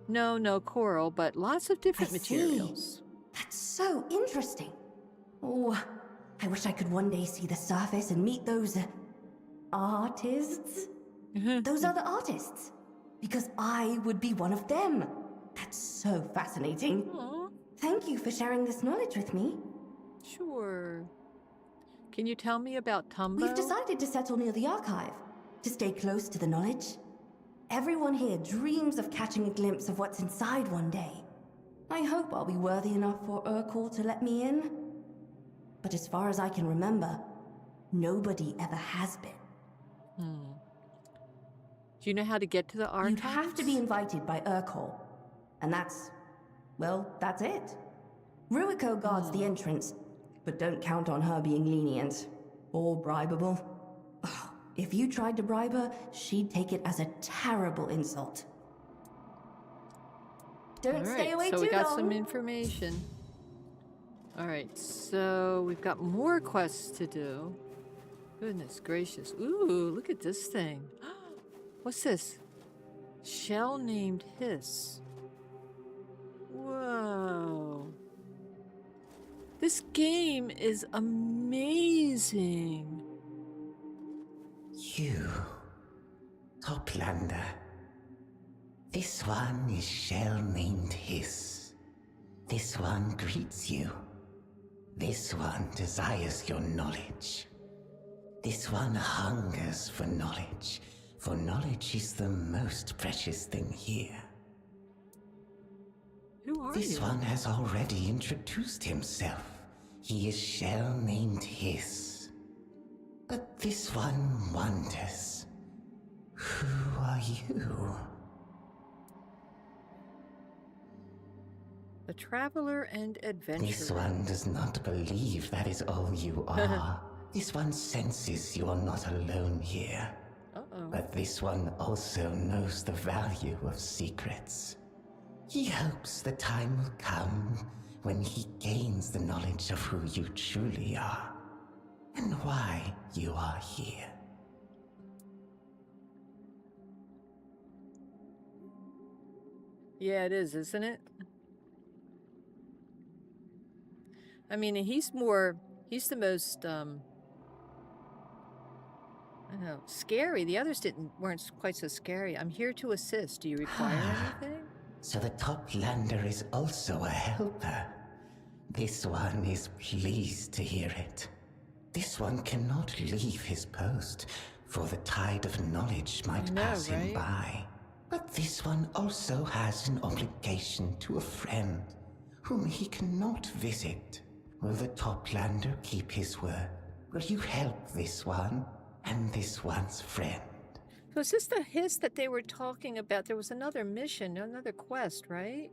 No coral, but lots of different materials. That's so interesting. Oh, I wish I could one day see the surface and meet those artists. Those other artists. Because I would be one of them. That's so fascinating. Aww. Thank you for sharing this knowledge with me. Sure. Can you tell me about Tumbo? We've decided to settle near the archive, to stay close to the knowledge. Everyone here dreams of catching a glimpse of what's inside one day. I hope I'll be worthy enough for Urkel to let me in. But as far as I can remember, nobody ever has been. Do you know how to get to the archives? You'd have to be invited by Urkel. And that's it. Ruiko guards the entrance, but don't count on her being lenient or bribable. Ugh, if you tried to bribe her, she'd take it as a terrible insult. Don't stay away too long. So we got some information. All right, so we've got more quests to do. Goodness gracious. Ooh, look at this thing. What's this? Shell named Hiss. Whoa. This game is amazing. You, Toplander. This one is Shell named Hiss. This one greets you. This one desires your knowledge. This one hungers for knowledge is the most precious thing here. Who are This you? one has already introduced himself. He is Shell named Hiss. But this one wonders, who are you? A traveler and adventurer. This one does not believe that is all you are. This one senses you are not alone here. But this one also knows the value of secrets. He hopes the time will come when he gains the knowledge of who you truly are and why you are here. Yeah, it is, isn't it? I mean, he's the most, I don't know, scary. The others weren't quite so scary. I'm here to assist. Do you require anything? So the Toplander is also a helper. This one is pleased to hear it. This one cannot leave his post, for the tide of knowledge might pass him by. But this one also has an obligation to a friend, whom he cannot visit. Will the Toplander keep his word? Will you help this one, and this one's friend? Was this the hiss that they were talking about? There was another mission, another quest, right?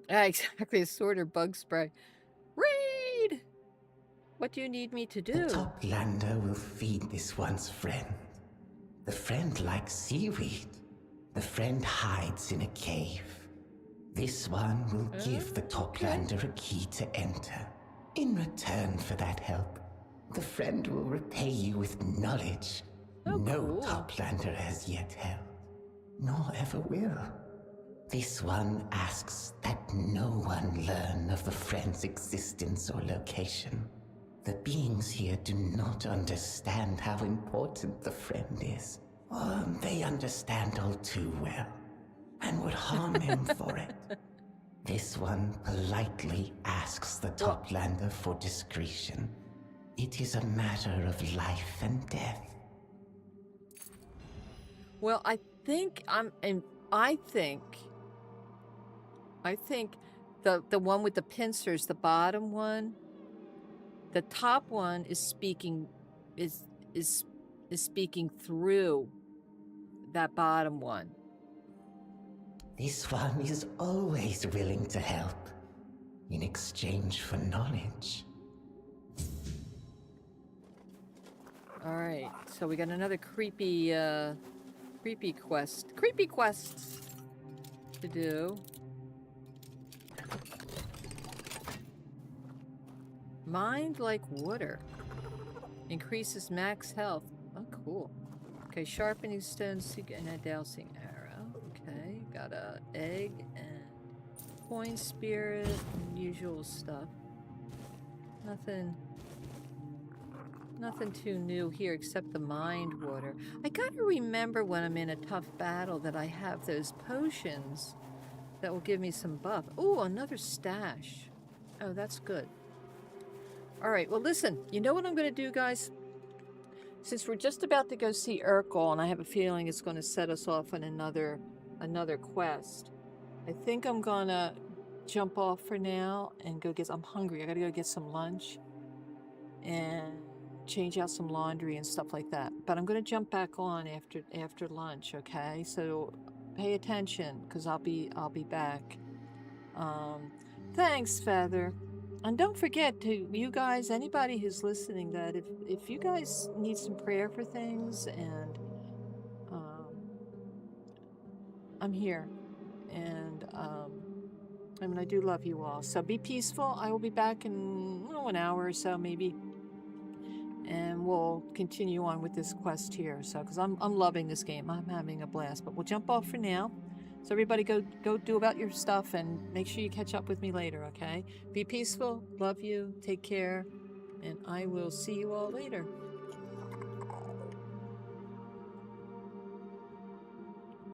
Ah, exactly. A sword or bug spray. Read! What do you need me to do? The Toplander will feed this one's friend. The friend likes seaweed. The friend hides in a cave. This one will give the Toplander a key to enter. In return for that help, the friend will repay you with knowledge no Toplander has yet held, nor ever will. This one asks that no one learn of the friend's existence or location. The beings here do not understand how important the friend is. Or they understand all too well, and would harm him for it. This one politely asks the Toplander for discretion. It is a matter of life and death. Well, I think the one with the pincers, the bottom one, the top one is speaking speaking through that bottom one. This one is always willing to help in exchange for knowledge. All right, so we got another creepy quest. Creepy quests to do. Mind like water. Increases max health. Oh, cool. Okay, sharpening stone, seek and a dowsing arrow. Okay, got a egg and coin spirit and usual stuff. Nothing too new here except the mind water. I gotta remember when I'm in a tough battle that I have those potions that will give me some buff. Oh, another stash. Oh, that's good. All right, well, listen, you know what I'm going to do, guys? Since we're just about to go see Urkel, and I have a feeling it's going to set us off on another quest, I think I'm going to jump off for now and go I'm hungry. I got to go get some lunch and change out some laundry and stuff like that. But I'm going to jump back on after lunch, okay? So pay attention, because I'll be back. Thanks, Feather. And don't forget to, you guys, anybody who's listening, that if you guys need some prayer for things, and I'm here. And I mean, I do love you all. So be peaceful. I will be back in an hour or so, maybe. And we'll continue on with this quest here. So, because I'm loving this game. I'm having a blast. But we'll jump off for now. So everybody go do about your stuff, and make sure you catch up with me later, okay? Be peaceful, love you, take care, and I will see you all later.